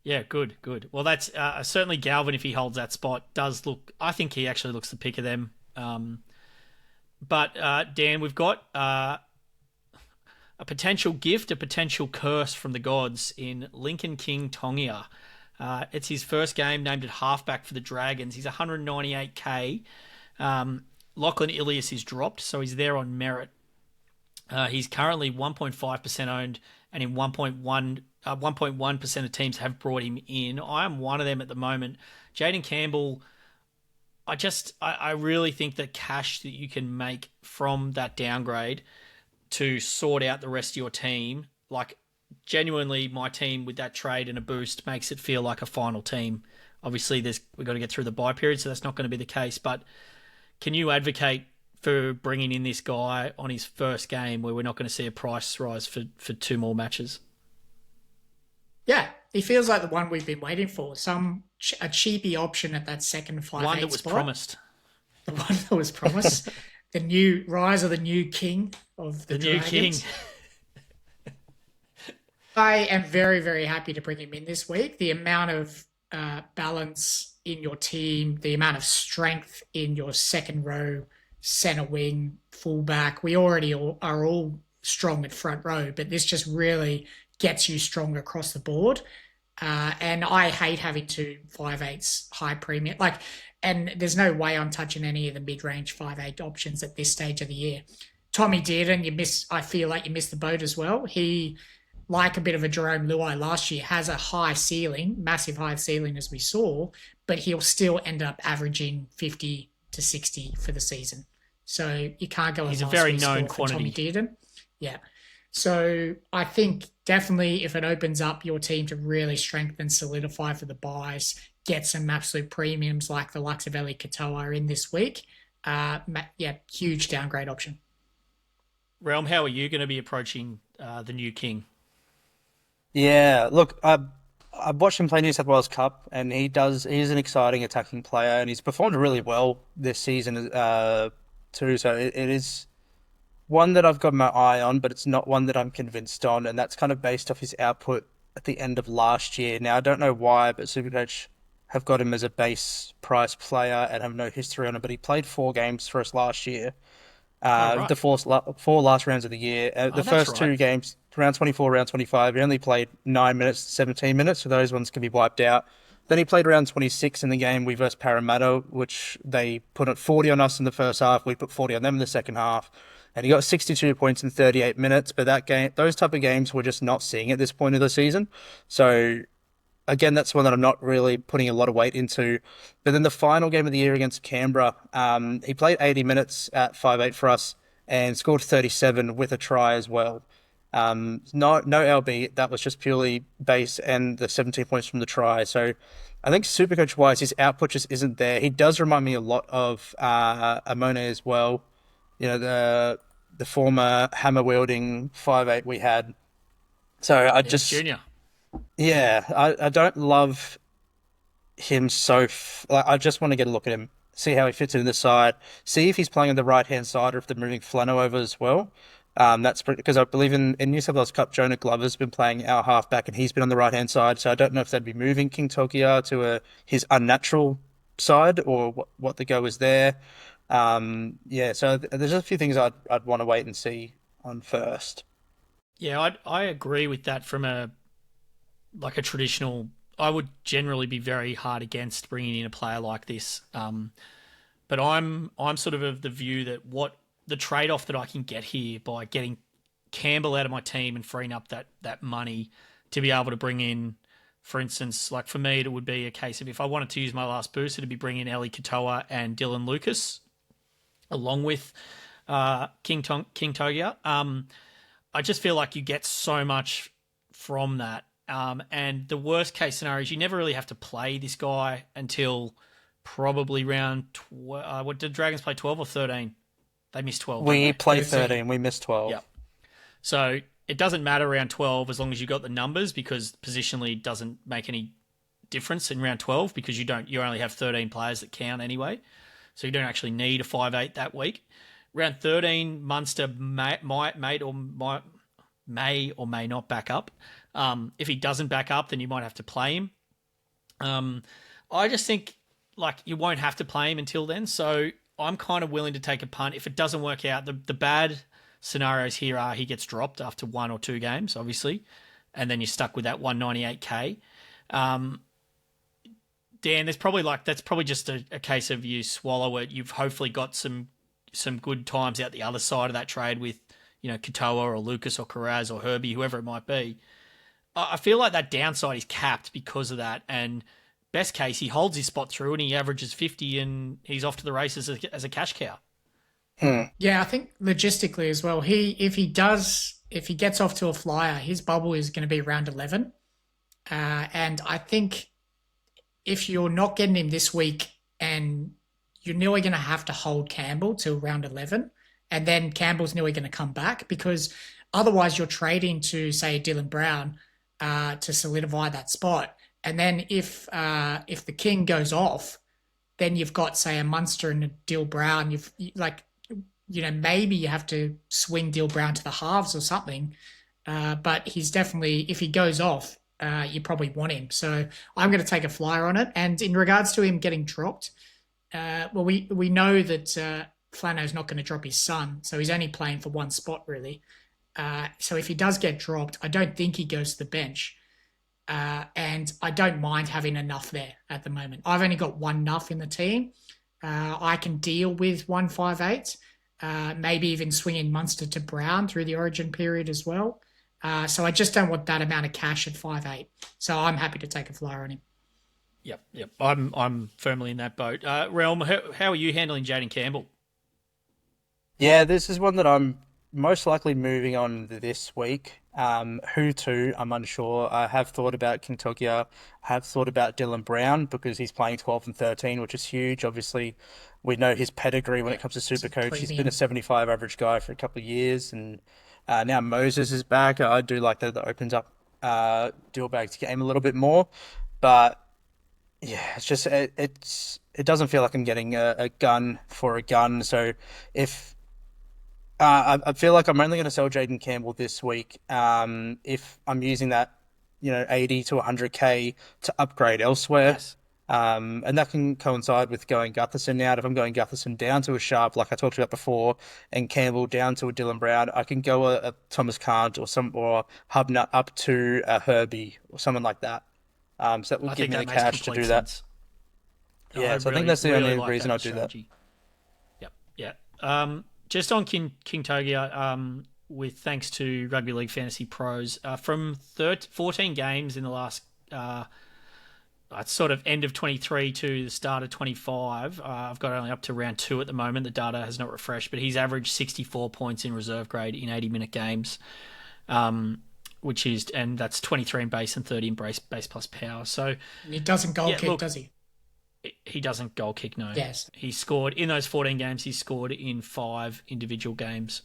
Yeah, good. Well, that's certainly Galvin, if he holds that spot, does look. I think he actually looks the pick of them. But Dan, we've got a potential gift, a potential curse from the gods in Lyhkan King-Togia. It's his first game named at halfback for the Dragons. He's 198k. Lachlan Ilias is dropped, so he's there on merit. He's currently 1.5% owned, and in 1.1% of teams have brought him in. I am one of them at the moment. Jaden Campbell, I really think the cash that you can make from that downgrade to sort out the rest of your team, like genuinely my team with that trade and a boost makes it feel like a final team. Obviously we've got to get through the bye period, so that's not going to be the case, but can you advocate for bringing in this guy on his first game where we're not going to see a price rise for 2 more matches? Yeah, he feels like the one we've been waiting for. A cheapy option at that second 5'8" One that was spot. promised. The one that was promised. The new rise of the new king of the Dragons. New king. I am very, very happy to bring him in this week. The amount of balance in your team, the amount of strength in your second row, centre wing, fullback. We already are all strong at front row, but this just really gets you strong across the board. And I hate having 2 5'8s high premium. And there's no way I'm touching any of the mid-range 5'8 options at this stage of the year. Tommy Dearden, I feel like you missed the boat as well. He like a bit of a Jerome Luai last year, has a high ceiling, massive high ceiling as we saw, but he'll still end up averaging 50 to 60 for the season. So you can't go. He's a very known quantity. Tommy Dearden. Yeah. So I think definitely if it opens up your team to really strengthen, solidify for the buys, get some absolute premiums like the likes of Eliesa Katoa in this week, huge downgrade option. Realm, how are you going to be approaching the new king? Yeah, look, I've watched him play New South Wales Cup, and he's an exciting attacking player, and he's performed really well this season too. So it is one that I've got my eye on, but it's not one that I'm convinced on, and that's kind of based off his output at the end of last year. Now, I don't know why, but SuperCoach have got him as a base price player and have no history on him, but he played 4 games for us last year. Right. The four last rounds of the year. The first right. 2 games, round 24, round 25, he only played 9 minutes, 17 minutes, so those ones can be wiped out. Then he played round 26 in the game we versus Parramatta, which they put at 40 on us in the first half. We put 40 on them in the second half. And he got 62 points in 38 minutes, but those type of games we're just not seeing at this point of the season. So again, that's one that I'm not really putting a lot of weight into. But then the final game of the year against Canberra, he played 80 minutes at 5'8" for us and scored 37 with a try as well. No LB, that was just purely base and the 17 points from the try. So I think SuperCoach-wise, his output just isn't there. He does remind me a lot of Amone as well. You know, the former hammer-wielding 5'8" we had. So I just... Junior. Yeah, I don't love him I just want to get a look at him, see how he fits in the side, see if he's playing on the right-hand side or if they're moving Flano over as well. That's because I believe in New South Wales Cup, Jono Glover's been playing our halfback and he's been on the right-hand side, so I don't know if they'd be moving King-Togia to his unnatural side or what the go is there. So there's a few things I'd want to wait and see on first. Yeah, I agree with that from a traditional. I would generally be very hard against bringing in a player like this, but I'm sort of the view that what the trade-off that I can get here by getting Campbell out of my team and freeing up that money to be able to bring in, for instance, like for me, it would be a case of if I wanted to use my last booster to be bringing Eliesa Katoa and Dylan Lucas along with King-Togia. I just feel like you get so much from that. And the worst case scenario is you never really have to play this guy until probably round 12. What did Dragons play, 12 or 13? They missed 12. We played 13. We missed 12. Yeah. So it doesn't matter round 12 as long as you got the numbers, because positionally it doesn't make any difference in round 12 because you only have 13 players that count anyway. So you don't actually need a 5'8" that week. Round 13, Munster may or may not back up. If he doesn't back up, then you might have to play him. I just think you won't have to play him until then. So I'm kind of willing to take a punt. If it doesn't work out, the bad scenarios here are he gets dropped after 1 or 2 games, obviously, and then you're stuck with that 198K. Dan, that's probably just a case of you swallow it. You've hopefully got some good times out the other side of that trade with, Katoa or Lucas or Carraz or Herbie, whoever it might be. I feel like that downside is capped because of that. And best case, he holds his spot through and he averages 50 and he's off to the races as a cash cow. Yeah, I think logistically as well, if he gets off to a flyer, his bubble is going to be round 11. And I think if you're not getting him this week and you're nearly going to have to hold Campbell till round 11, and then Campbell's nearly going to come back because otherwise you're trading to, say, Dylan Brown to solidify that spot. And then if the King goes off, then you've got, say, a Munster and a Dill Brown. Maybe you have to swing Dill Brown to the halves or something. But he's definitely, if he goes off, you probably want him. So I'm going to take a flyer on it. And in regards to him getting dropped, we know that Flano's not going to drop his son, so he's only playing for one spot, really. So if he does get dropped, I don't think he goes to the bench. And I don't mind having enough there at the moment. I've only got one nuff in the team. I can deal with 158, maybe even swinging Munster to Brown through the origin period as well. So I just don't want that amount of cash at 5'8". So I'm happy to take a flyer on him. Yep. I'm firmly in that boat. Realm, how are you handling Jaden Campbell? Yeah, this is one that I'm most likely moving on this week. Who to, I'm unsure. I have thought about King-Togia. I have thought about Dylan Brown because he's playing 12 and 13, which is huge. Obviously, we know his pedigree when it comes to SuperCoach. He's been a 75 average guy for a couple of years, and now Moses is back. I do like that. That opens up Dillbag's game a little bit more, but yeah, it's just it doesn't feel like I'm getting a gun for a gun. So if I feel like I'm only going to sell Jaden Campbell this week. If I'm using that, 80 to 100k to upgrade elsewhere. Yes. And that can coincide with going Gutherson out. If I'm going Gutherson down to a Sharpe, like I talked about before, and Campbell down to a Dylan Brown, I can go a Thomas Cant or Hubner up to a Herbie or someone like that. So that would give me the cash to do that. Yeah, so I think that's the only reason I do that. Yep, yeah. Just on King-Togia, with thanks to Rugby League Fantasy Pros, from 14 games in the last sort of end of 23 to the start of 25, I've got only up to round 2 at the moment. The data has not refreshed, but he's averaged 64 points in reserve grade in 80-minute games, and that's 23 in base and 30 in base plus power. So he doesn't goal kick, does he? He doesn't goal kick, no. Yes. He scored in those 14 games. He scored in 5 individual games.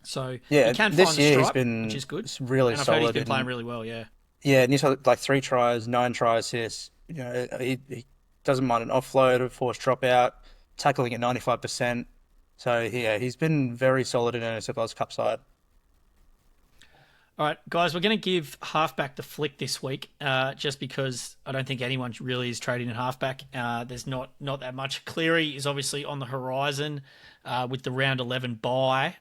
So yeah, he can this find the year stripe, he's been which is good. Really and I've solid. Heard he's been playing really well. Yeah. Yeah, and he's had like 3 tries, 9 tries assists. He doesn't mind an offload, a forced dropout, tackling at 95%. So yeah, he's been very solid in NSFL's Cup side. All right, guys, we're going to give halfback the flick this week, just because I don't think anyone really is trading in halfback. There's not that much. Cleary is obviously on the horizon with the round 11 bye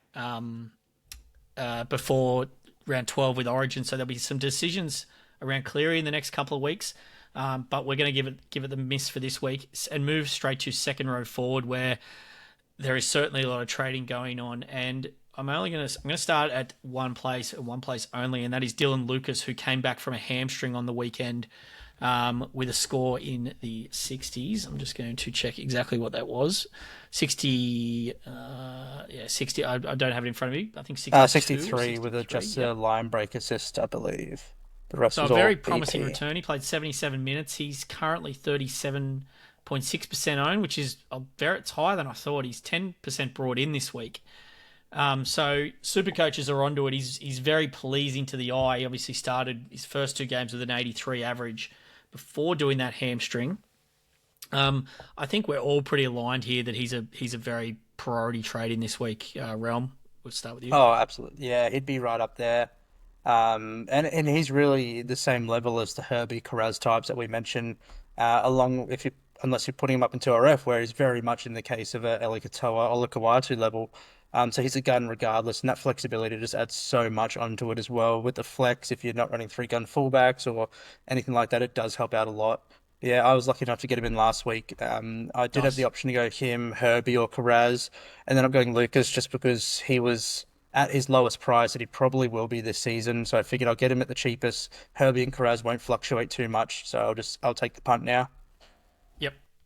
before round 12 with Origin, so there'll be some decisions around Cleary in the next couple of weeks. But we're going to give it the miss for this week and move straight to second row forward, where there is certainly a lot of trading going on, and I'm going to start at one place and one place only, and that is Dylan Lucas, who came back from a hamstring on the weekend with a score in the 60s. I'm just going to check exactly what that was. 60. I don't have it in front of me. I think 63 with a line break assist, I believe. The rest so was a very all promising EP. return. He played 77 minutes. He's currently 37.6% owned, which is it's higher than I thought. He's 10% brought in this week. So super coaches are onto it. He's very pleasing to the eye. He obviously started his first 2 games with an 83 average before doing that hamstring. I think we're all pretty aligned here that he's a very priority trade in this week. Realm, we'll start with you. Oh, absolutely. Yeah, he'd be right up there. And he's really the same level as the Herbie Carraz types that we mentioned, unless you're putting him up into RF, where he's very much in the case of a Eliesa Katoa or Kawatu level. So he's a gun regardless, and that flexibility just adds so much onto it as well. With the flex, if you're not running 3-gun fullbacks or anything like that, it does help out a lot. Yeah, I was lucky enough to get him in last week. I did have the option to go him, Herbie, or Carraz, and then I'm going Lucas just because he was at his lowest price that he probably will be this season. So I figured I'll get him at the cheapest. Herbie and Carraz won't fluctuate too much, so I'll take the punt now.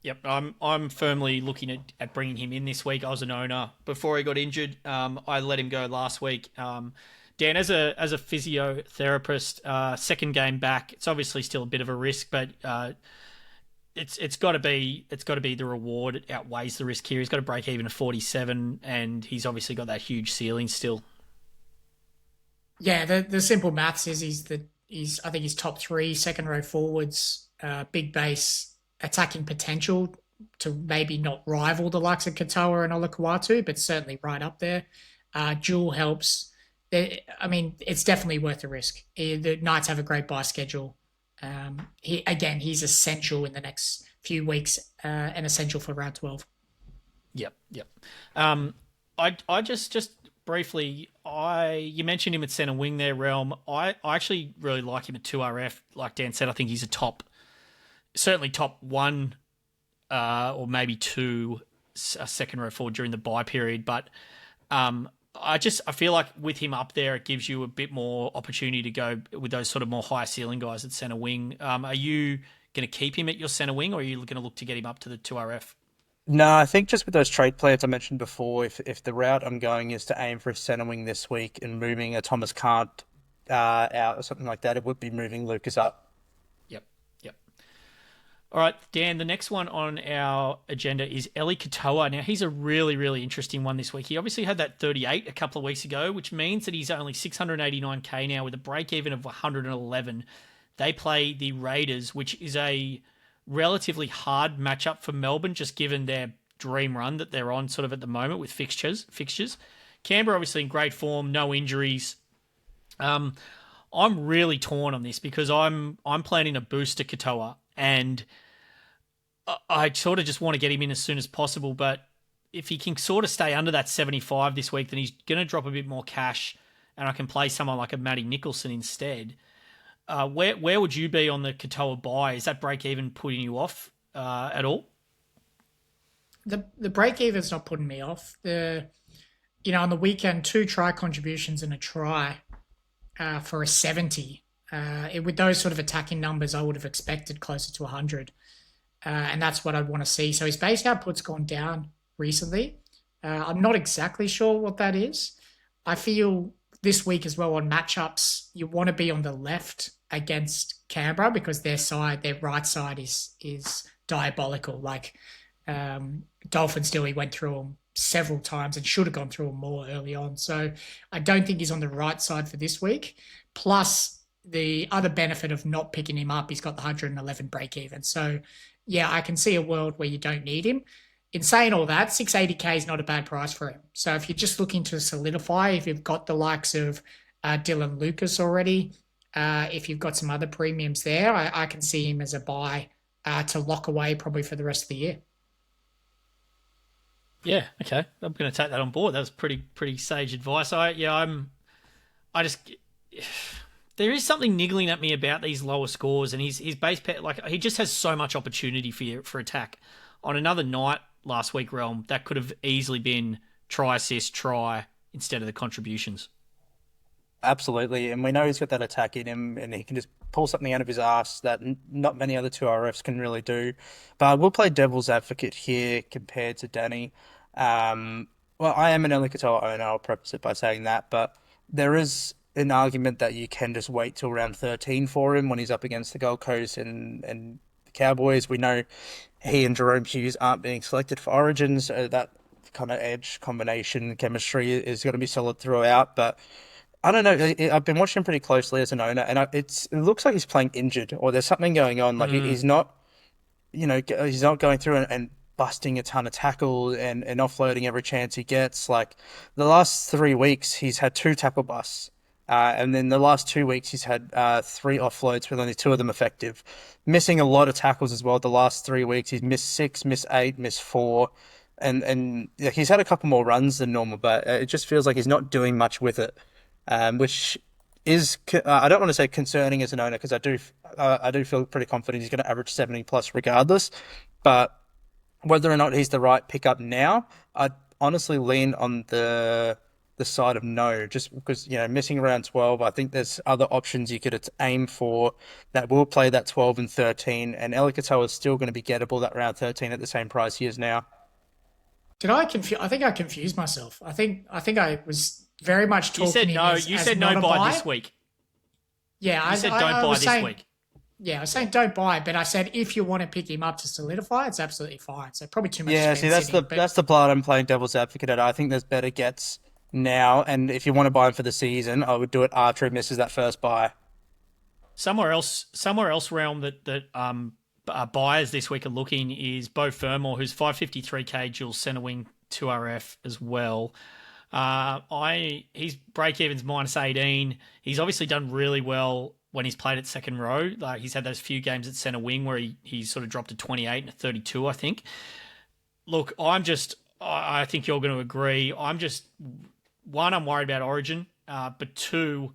Yep. I'm firmly looking at bringing him in this week. I was an owner before he got injured. I let him go last week. Dan, as a physiotherapist, second game back, it's obviously still a bit of a risk, but it's got to be the reward. It outweighs the risk here. He's got to break even at 47, and he's obviously got that huge ceiling still. Yeah, the simple maths is I think he's top 3 second row forwards, big base, attacking potential to maybe not rival the likes of Katoa and Olakau'atu, but certainly right up there. Jewel helps. It's definitely worth the risk. The Knights have a great buy schedule. He's essential in the next few weeks and essential for round 12. Yep. I just briefly, you mentioned him at centre wing there, Realm. I actually really like him at 2RF. Like Dan said, I think he's certainly top 1 or maybe 2 second row forward during the bye period. But I feel like with him up there, it gives you a bit more opportunity to go with those sort of more high ceiling guys at centre wing. Are you going to keep him at your centre wing, or are you going to look to get him up to the 2RF? No, I think just with those trade players I mentioned before, if the route I'm going is to aim for a centre wing this week and moving a Thomas Cant out or something like that, it would be moving Lucas up. Yep. Yep. All right, Dan, the next one on our agenda is Eliesa Katoa. Now, he's a really, really interesting one this week. He obviously had that 38 a couple of weeks ago, which means that he's only 689k now with a break-even of 111. They play the Raiders, which is a relatively hard matchup for Melbourne, just given their dream run that they're on sort of at the moment with fixtures. Canberra obviously in great form, no injuries. I'm really torn on this because I'm planning a boost to Katoa, and I sort of just want to get him in as soon as possible. But if he can sort of stay under that 75 this week, then he's going to drop a bit more cash, and I can play someone like a Matty Nicholson instead. Where would you be on the Katoa buy? Is that break even putting you off at all? The break even's not putting me off. On the weekend, 2 try contributions and a try for a 70. With those sort of attacking numbers, I would have expected closer to 100. And that's what I'd want to see. So his base output's gone down recently. I'm not exactly sure what that is. I feel this week as well on matchups, you want to be on the left against Canberra because their right side is diabolical. Like Dolphins still, he went through them several times and should have gone through them more early on. So I don't think he's on the right side for this week. Plus the other benefit of not picking him up, he's got the 111 break even. So yeah, I can see a world where you don't need him. In saying all that, 680k is not a bad price for him. So if you're just looking to solidify, if you've got the likes of Dylan Lucas already, if you've got some other premiums there, I can see him as a buy to lock away probably for the rest of the year. Yeah, okay. I'm going to take that on board. That was pretty sage advice. There is something niggling at me about these lower scores, and his base pet, like he just has so much opportunity for attack. On another night last week, Realm, that could have easily been try, assist, try instead of the contributions. Absolutely, and we know he's got that attack in him, and he can just pull something out of his ass that not many other 2RFs can really do. But I will play devil's advocate here compared to Danny. Well, I am an Eliesa Katoa owner, I'll preface it by saying that, but there is an argument that you can just wait till round 13 for him when he's up against the Gold Coast and the Cowboys. We know he and Jerome Hughes aren't being selected for Origin, so that kind of edge combination chemistry is going to be solid throughout, but I don't know. I've been watching him pretty closely as an owner, and it looks like he's playing injured, or there's something going on. Like he's not, he's not going through and busting a ton of tackle and offloading every chance he gets. Like the last 3 weeks, he's had 2 tackle busts, and then the last 2 weeks, he's had 3 offloads with only 2 of them effective. Missing a lot of tackles as well. The last 3 weeks, he's missed 6, missed 8, missed 4. And he's had a couple more runs than normal, but it just feels like he's not doing much with it. Which is, I don't want to say concerning as an owner, because I do feel pretty confident he's going to average 70 plus regardless. But whether or not he's the right pickup now, I'd honestly lean on the side of no, just because, missing around 12, I think there's other options you could aim for that will play that 12 and 13, and Eliesa Katoa is still going to be gettable that round 13 at the same price he is now. I think I confused myself. I think I was very much talking. You said no buy this week. Yeah, I said don't buy this week. Yeah, I was saying don't buy, but I said if you want to pick him up to solidify, it's absolutely fine. So probably too much. Yeah, see, that's the part I'm playing devil's advocate at. I think there's better gets now, and if you want to buy him for the season, I would do it after he misses that first buy. Somewhere else, Realm that buyers this week are looking is Beau Fermor, who's 553k dual centre wing 2RF as well. His break even's -18. He's obviously done really well when he's played at second row. Like he's had those few games at centre wing where he sort of dropped to 28 and a 32, I think. Look, I think you're going to agree. I'm worried about Origin, but 2,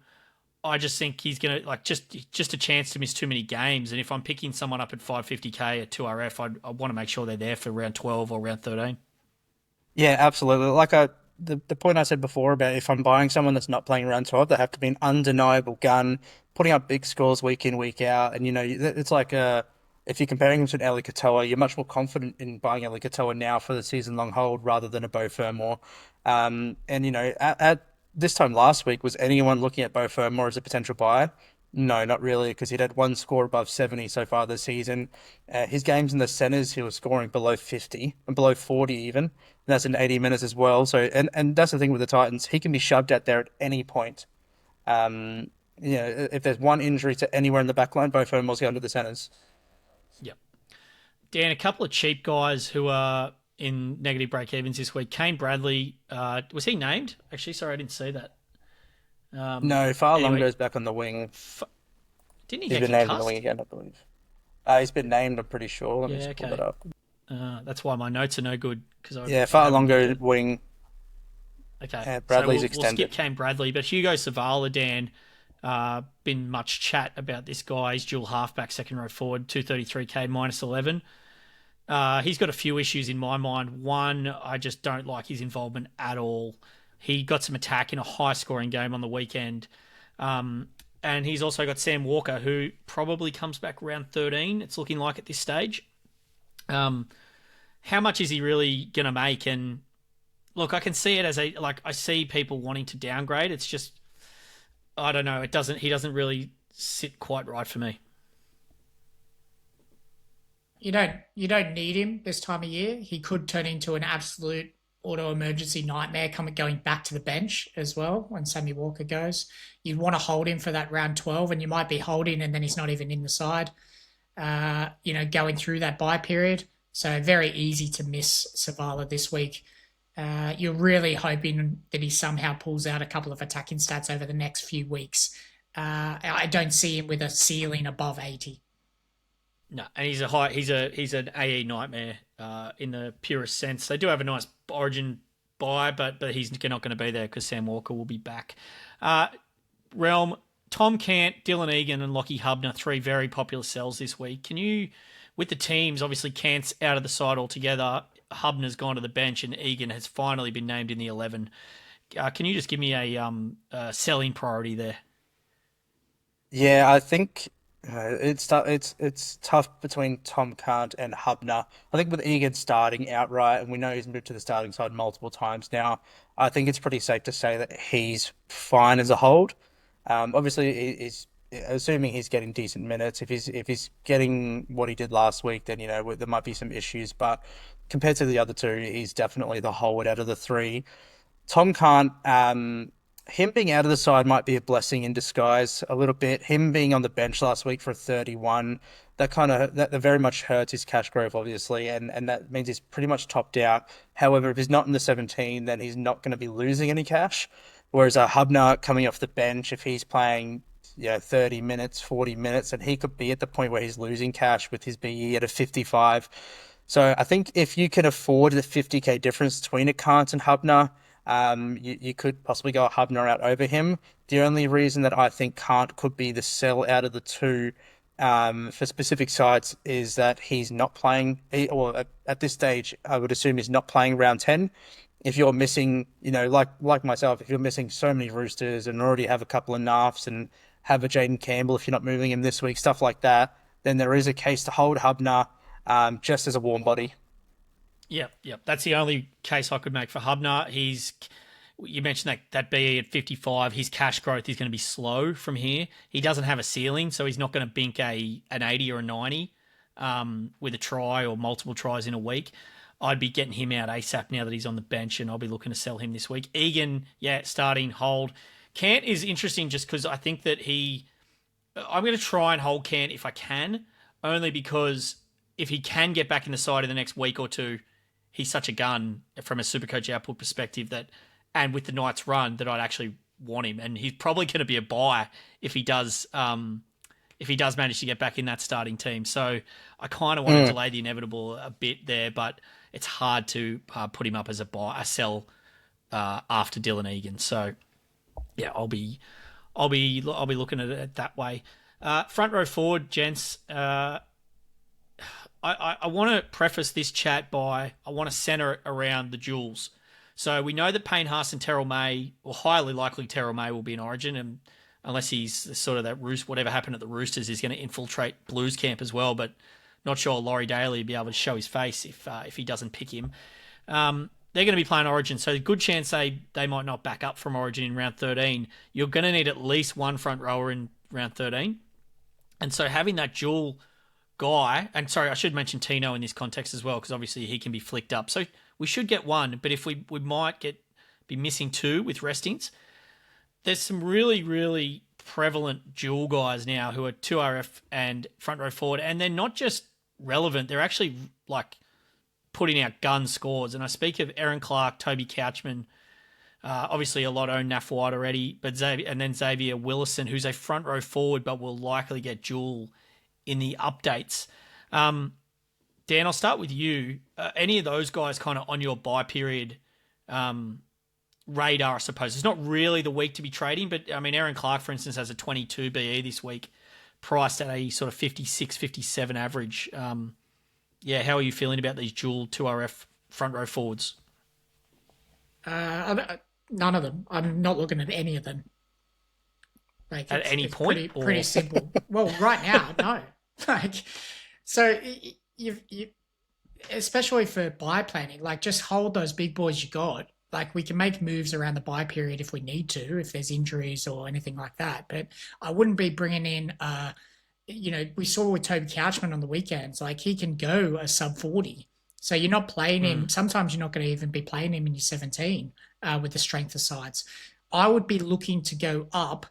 I just think he's going to just a chance to miss too many games. And if I'm picking someone up at 550k at 2RF, I want to make sure they're there for round 12 or round 13. Yeah, absolutely. Like I the point I said before about if I'm buying someone that's not playing round 12, they have to be an undeniable gun, putting up big scores week in, week out. And, it's like if you're comparing him to an Eliesa Katoa, you're much more confident in buying Eliesa Katoa now for the season-long hold rather than a Beau Fermor. At this time last week, was anyone looking at Beau Fermor as a potential buy? No, not really, because he'd had one score above 70 so far this season. His games in the centres, he was scoring below 50 and below 40 even. And that's in 80 minutes as well. So, and that's the thing with the Titans. He can be shoved out there at any point. If there's one injury to anywhere in the back line, both of them will go into the centres. Yep. Dan, a couple of cheap guys who are in negative break-evens this week. Kane Bradley, was he named? Actually, sorry, I didn't see that. No, Farlong goes back on the wing. Didn't he He's get been named concussed? on the wing again, I believe. He's been named, I'm pretty sure. Let me just pull it up. That's why my notes are no good. Farlong goes wing. Okay. Bradley's we'll extended. skip Kane Bradley, but Hugo Savala, Dan, been much chat about this guy. He's dual halfback, second row forward, 233k minus 11. He's got a few issues in my mind. One, I just don't like his involvement at all. He got some attack in a high-scoring game on the weekend. And he's also got Sam Walker, who probably comes back round 13, it's looking like at this stage. How much is he really going to make? And look, I can see it as I see people wanting to downgrade. It's just, I don't know. He doesn't really sit quite right for me. You don't need him this time of year. He could turn into an absolute auto emergency nightmare going back to the bench as well when Sammy Walker goes. You'd want to hold him for that round 12, and you might be holding and then he's not even in the side, going through that bye period. So very easy to miss Savala this week. You're really hoping that he somehow pulls out a couple of attacking stats over the next few weeks. I don't see him with a ceiling above 80. No, and he's an AE nightmare in the purest sense. They do have a nice Origin buy, but he's not going to be there because Sam Walker will be back. Realm, Tom Cant, Dylan Egan, and Lockie Hubner, 3 very popular sells this week. Can you, with the teams, obviously Cant's out of the side altogether, Hubner's gone to the bench, and Egan has finally been named in the 11. Can you just give me a selling priority there? Yeah, I think it's tough between Tom Cant and Hubner. I think with Egan starting outright, and we know he's moved to the starting side multiple times now, I think it's pretty safe to say that he's fine as a hold. Obviously, he's assuming he's getting decent minutes. If he's getting what he did last week, then there might be some issues. But compared to the other two, he's definitely the hold out of the 3. Tom Cant, him being out of the side might be a blessing in disguise a little bit. Him being on the bench last week for a 31, that very much hurts his cash growth, obviously, and that means he's pretty much topped out. However, if he's not in the 17, then he's not going to be losing any cash. Whereas a Hubner coming off the bench, if he's playing 30 minutes, 40 minutes, and he could be at the point where he's losing cash with his BE at a 55. So I think if you can afford the 50k difference between a Cant and Hubner, you could possibly go a Hubner out over him. The only reason that I think Cant could be the sell out of the 2 for specific sides is that he's not playing, or at this stage, I would assume he's not playing round 10. If you're missing, like myself, if you're missing so many Roosters and already have a couple of Nafs and have a Jaden Campbell if you're not moving him this week, stuff like that, then there is a case to hold Hubner just as a warm body. Yep. That's the only case I could make for Hubner. You mentioned that BE at 55, his cash growth is going to be slow from here. He doesn't have a ceiling, so he's not going to bink an 80 or a 90 with a try or multiple tries in a week. I'd be getting him out ASAP now that he's on the bench, and I'll be looking to sell him this week. Egan, starting, hold. Cant is interesting just because I think that I'm going to try and hold Cant if I can, only because if he can get back in the side in the next week or two, he's such a gun from a SuperCoach output perspective and with the Knights run, that I'd actually want him. And he's probably going to be a buy if he does manage to get back in that starting team. So I kind of want to delay the inevitable a bit there, but it's hard to put him up as a sell after Dylan Egan. So yeah, I'll be looking at it that way. Front row forward, gents. I want to preface this chat by I want to center it around the duels. So we know that Payne Haas and Terrell May, or highly likely Terrell May, will be in Origin, and unless he's sort of that whatever happened at the Roosters is going to infiltrate Blues camp as well. But not sure Laurie Daly will be able to show his face if he doesn't pick him. They're going to be playing Origin, so good chance they might not back up from Origin in round 13. You're going to need at least one front rower in round 13. And so having that dual guy, and sorry, I should mention Tino in this context as well, because obviously he can be flicked up. So we should get one, but if we might be missing two with restings. There's some really, really prevalent dual guys now who are 2RF and front row forward, and they're not just relevant, they're actually like putting out gun scores. And I speak of Erin Clark, Toby Couchman, obviously a lot own Naff White already, but Xavier Willison, who's a front row forward but will likely get dual in the updates. Dan, I'll start with you. Any of those guys kind of on your buy period radar, I suppose? It's not really the week to be trading, but I mean, Erin Clark, for instance, has a 22 BE this week, priced at a sort of 56, 57 average. How are you feeling about these dual 2RF front row forwards? None of them. I'm not looking at any of them. Like at any point? Pretty simple. Well, right now, no. So you especially for buy planning, like just hold those big boys you got. Like we can make moves around the buy period if we need to, if there's injuries or anything like that. But I wouldn't be bringing in, we saw with Toby Couchman on the weekends, like he can go a sub 40. So you're not playing him. Sometimes you're not going to even be playing him in your 17 with the strength of sides. I would be looking to go up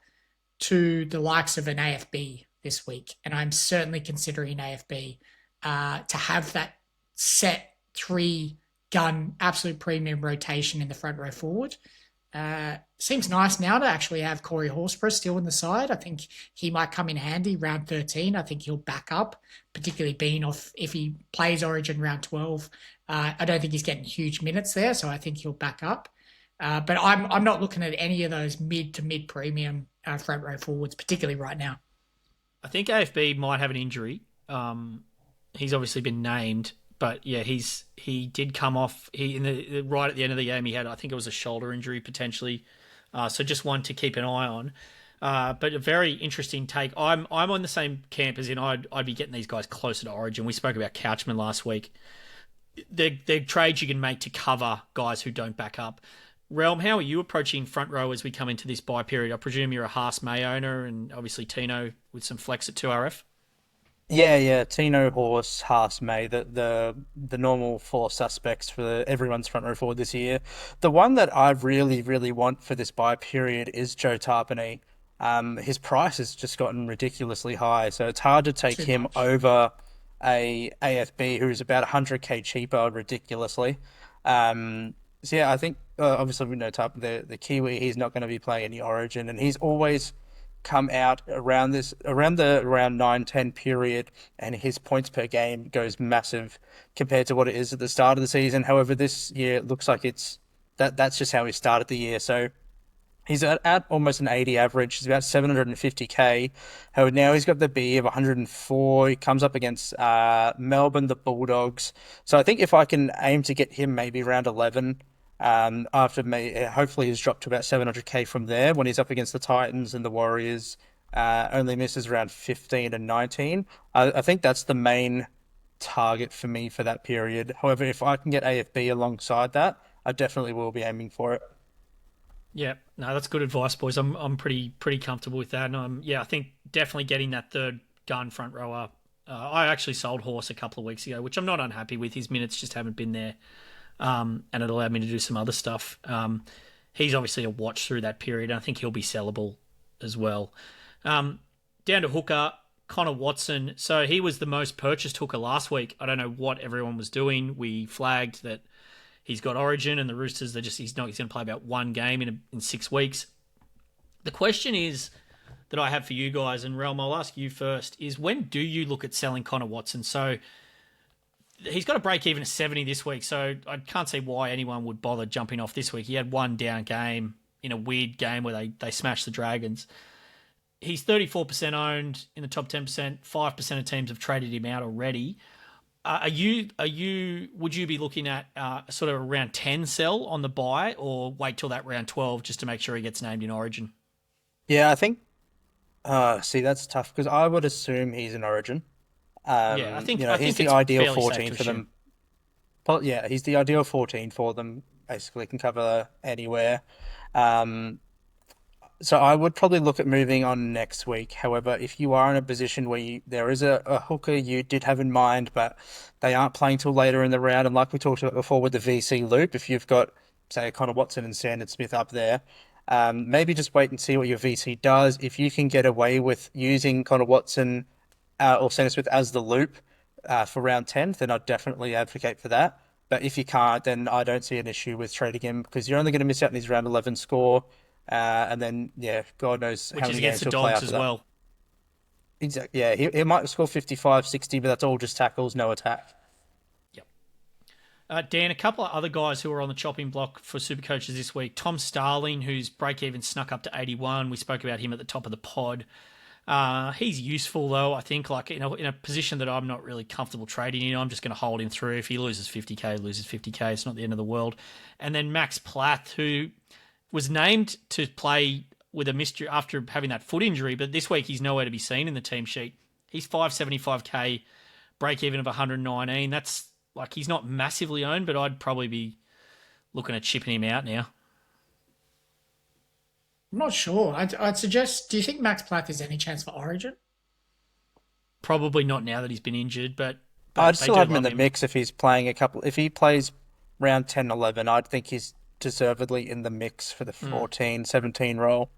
to the likes of an AFB this week. And I'm certainly considering AFB to have that set 3-gun absolute premium rotation in the front row forward. Seems nice now to actually have Corey Horsburgh still in the side. I think he might come in handy round 13. I think he'll back up, particularly being off if he plays Origin round 12. I don't think he's getting huge minutes there, so I think he'll back up. But I'm not looking at any of those mid to mid premium front row forwards, particularly right now. I think AFB might have an injury. He's obviously been named, but yeah, he did come off. Right at the end of the game, he had, I think it was a shoulder injury potentially. So just one to keep an eye on. But a very interesting take. I'm on the same camp as in I'd be getting these guys closer to Origin. We spoke about Couchman last week. They're trades you can make to cover guys who don't back up. Realm, how are you approaching front row as we come into this buy period? I presume you're a Haas May owner and obviously Tino with some flex at 2RF. Yeah. Tino, Horse, Haas, May, the normal four suspects for everyone's front row forward this year. The one that I really, really want for this buy period is Joe Tarpany. His price has just gotten ridiculously high, so it's hard to take him over a AFB who's about 100k cheaper ridiculously. So yeah, I think obviously we know the Kiwi, he's not going to be playing any Origin, and he's always come out around the around 9-10 period, and his points per game goes massive compared to what it is at the start of the season. However, this year it looks like that's just how he started the year. So he's at almost an 80 average. He's about 750k. However, now he's got the B of 104. He comes up against Melbourne, the Bulldogs. So I think if I can aim to get him maybe around 11, after hopefully he's dropped to about 700k from there when he's up against the Titans and the Warriors, only misses around 15 and 19. I think that's the main target for me for that period. However, if I can get AFB alongside that, I definitely will be aiming for it. Yeah, no, that's good advice, boys. I'm pretty comfortable with that. And I think definitely getting that third gun front rower. I actually sold Horse a couple of weeks ago, which I'm not unhappy with. His minutes just haven't been there. And it allowed me to do some other stuff. He's obviously a watch through that period, and I think he'll be sellable as well. Down to hooker, Connor Watson. So he was the most purchased hooker last week. I don't know what everyone was doing. We flagged that he's got Origin, and the Roosters, he's going to play about one game in 6 weeks. The question is that I have for you guys, and Realm, I'll ask you first, is when do you look at selling Connor Watson? So he's got a break even of 70 this week, so I can't see why anyone would bother jumping off this week. He had one down game in a weird game where they smashed the Dragons. He's 34% owned in the top 10%. 5% of teams have traded him out already. Would you be looking at sort of around 10 sell on the buy, or wait till that round 12 just to make sure he gets named in Origin? Yeah, I think. See, that's tough because I would assume he's in Origin. Yeah, I think He's the it's ideal fairly safe 14 to for assume. them. But yeah, he's the ideal 14 for them. Basically, can cover anywhere. Um, so I would probably look at moving on next week. However, if you are in a position where there is a hooker you did have in mind, but they aren't playing till later in the round, and like we talked about before with the VC loop, if you've got, say, Connor Watson and Sandon Smith up there, maybe just wait and see what your VC does. If you can get away with using Connor Watson or Sandon Smith as the loop for round 10, then I'd definitely advocate for that. But if you can't, then I don't see an issue with trading him because you're only going to miss out on his round 11 score. And then, yeah, God knows Which how is many against games the he'll play Dogs after as that. well. Exactly. Yeah, he might score 55, 60, but that's all just tackles, no attack. Yep. Dan, a couple of other guys who are on the chopping block for super coaches this week. Tom Starling, whose break-even snuck up to 81. We spoke about him at the top of the pod. He's useful, though, I think, like in a position that I'm not really comfortable trading in. I'm just going to hold him through. If he loses 50k, loses 50k. It's not the end of the world. And then Max Plath, who was named to play with a mystery after having that foot injury, but this week he's nowhere to be seen in the team sheet. He's 575k, break even of 119. That's like, he's not massively owned, but I'd probably be looking at chipping him out now. I'm not sure. I'd suggest. Do you think Max Plath is any chance for Origin? Probably not now that he's been injured, but I'd they still do have him in love the mix if he's playing if he plays round 10, 11, I'd think he's deservedly in the mix for the 14, 17 role.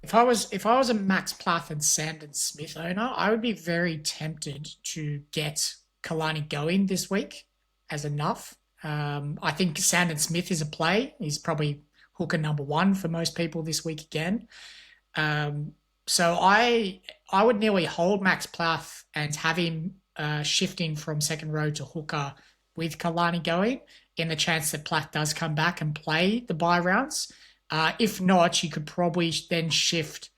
If I was a Max Plath and Sandon Smith owner, I would be very tempted to get Kalyn going this week as enough. I think Sandon Smith is a play. He's probably hooker number one for most people this week again. So I would nearly hold Max Plath and have him shifting from second row to hooker with Kalyn going in the chance that Plath does come back and play the bye rounds. If not, you could probably then shift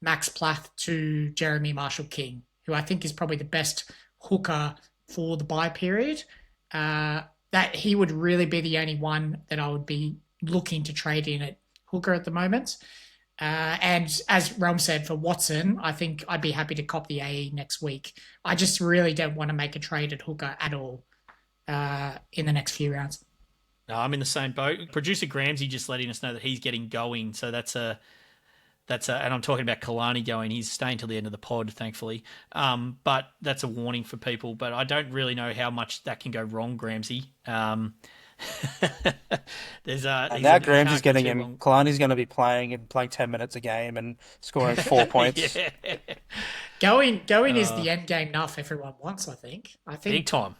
Max Plath to Jeremy Marshall-King, who I think is probably the best hooker for the bye period. That he would really be the only one that I would be looking to trade in at hooker at the moment. And as Realm said, for Watson, I think I'd be happy to cop the AE next week. I just really don't want to make a trade at hooker at all in the next few rounds. No, I'm in the same boat. Producer Gramsy just letting us know that he's getting going. So that's and I'm talking about Kalyn going. He's staying till the end of the pod, thankfully. But that's a warning for people. But I don't really know how much that can go wrong, Gramsy. Now Gramsy's getting him. Kalani's going to be playing 10 minutes a game and scoring 4 points. Yeah. Going is the end game enough everyone wants, I think. Big time.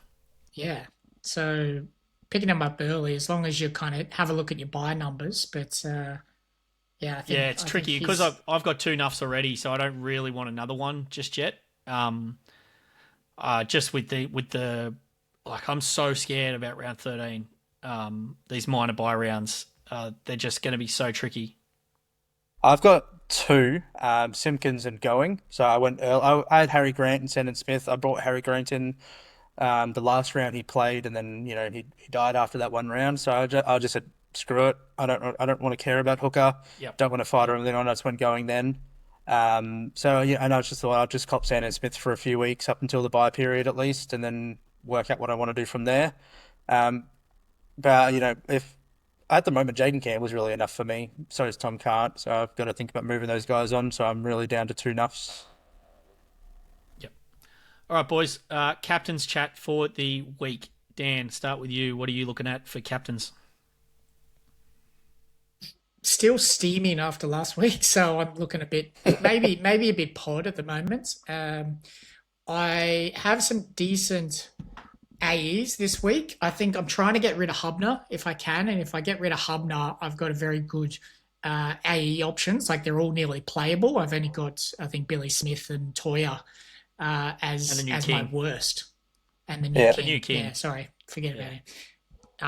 Yeah. So picking them up early, as long as you kind of have a look at your buy numbers. But yeah, I think it's tricky because I've got 2 nuffs already, so I don't really want another one just yet. Just with the like, I'm so scared about round 13. These minor buy rounds, they're just going to be so tricky. I've got 2, Simpkins and Going. So I went early. I had Harry Grant and Sandon Smith. I brought Harry Grant in the last round he played, and then he died after that one round. So I just said, screw it. I don't want to care about hooker. Yep. Don't want to fight or anything on. I just went Going then. So yeah, and I just thought I'll just cop Sandon Smith for a few weeks up until the bye period at least, and then work out what I want to do from there. But if at the moment Jaden Campbell's really enough for me, so is Tom Cant. So I've got to think about moving those guys on. So I'm really down to 2 nuffs. Yep. All right, boys. Captain's chat for the week. Dan, start with you. What are you looking at for captains? Still steaming after last week, so I'm looking a bit maybe a bit pod at the moment. I have some decent AEs this week. I think I'm trying to get rid of Hubner if I can, and if I get rid of Hubner, I've got a very good AE options. Like, they're all nearly playable. I've only got, I think, Billy Smith and Toya as my worst. And the new King. Yeah, sorry, forget about him.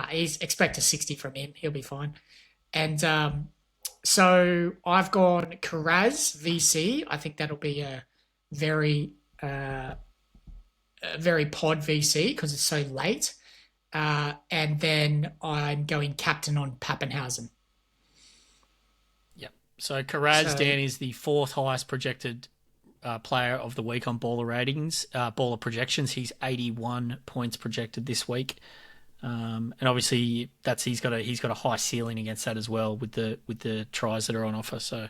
He's expect a 60 from him. He'll be fine. And so I've gone Karaz VC. I think that'll be a very very pod VC because it's so late. And then I'm going captain on Pappenhausen. Yep. So Karaz, Dan, is the 4th highest projected player of the week on baller ratings, baller projections. He's 81 points projected this week. And obviously he's got a high ceiling against that as well with the tries that are on offer. So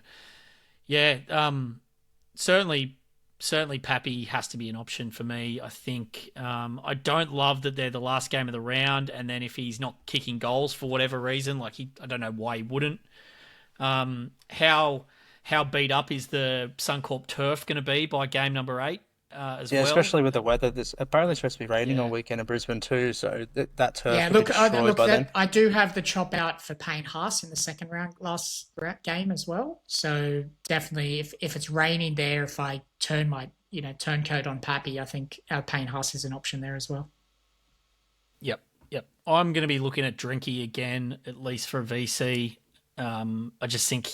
yeah, certainly Pappy has to be an option for me. I think I don't love that they're the last game of the round, and then if he's not kicking goals for whatever reason, I don't know why he wouldn't. How beat up is the Suncorp turf going to be by game number 8? As well. Especially with the weather. There's apparently supposed to be raining all weekend in Brisbane too, so that turf will be be destroyed by then. I do have the chop out for Payne Haas in the second round last game as well. So definitely, if it's raining there, if I turn my turncoat on Pappy, I think Payne Haas is an option there as well. Yep. I'm going to be looking at Drinky again, at least for a VC. I just think.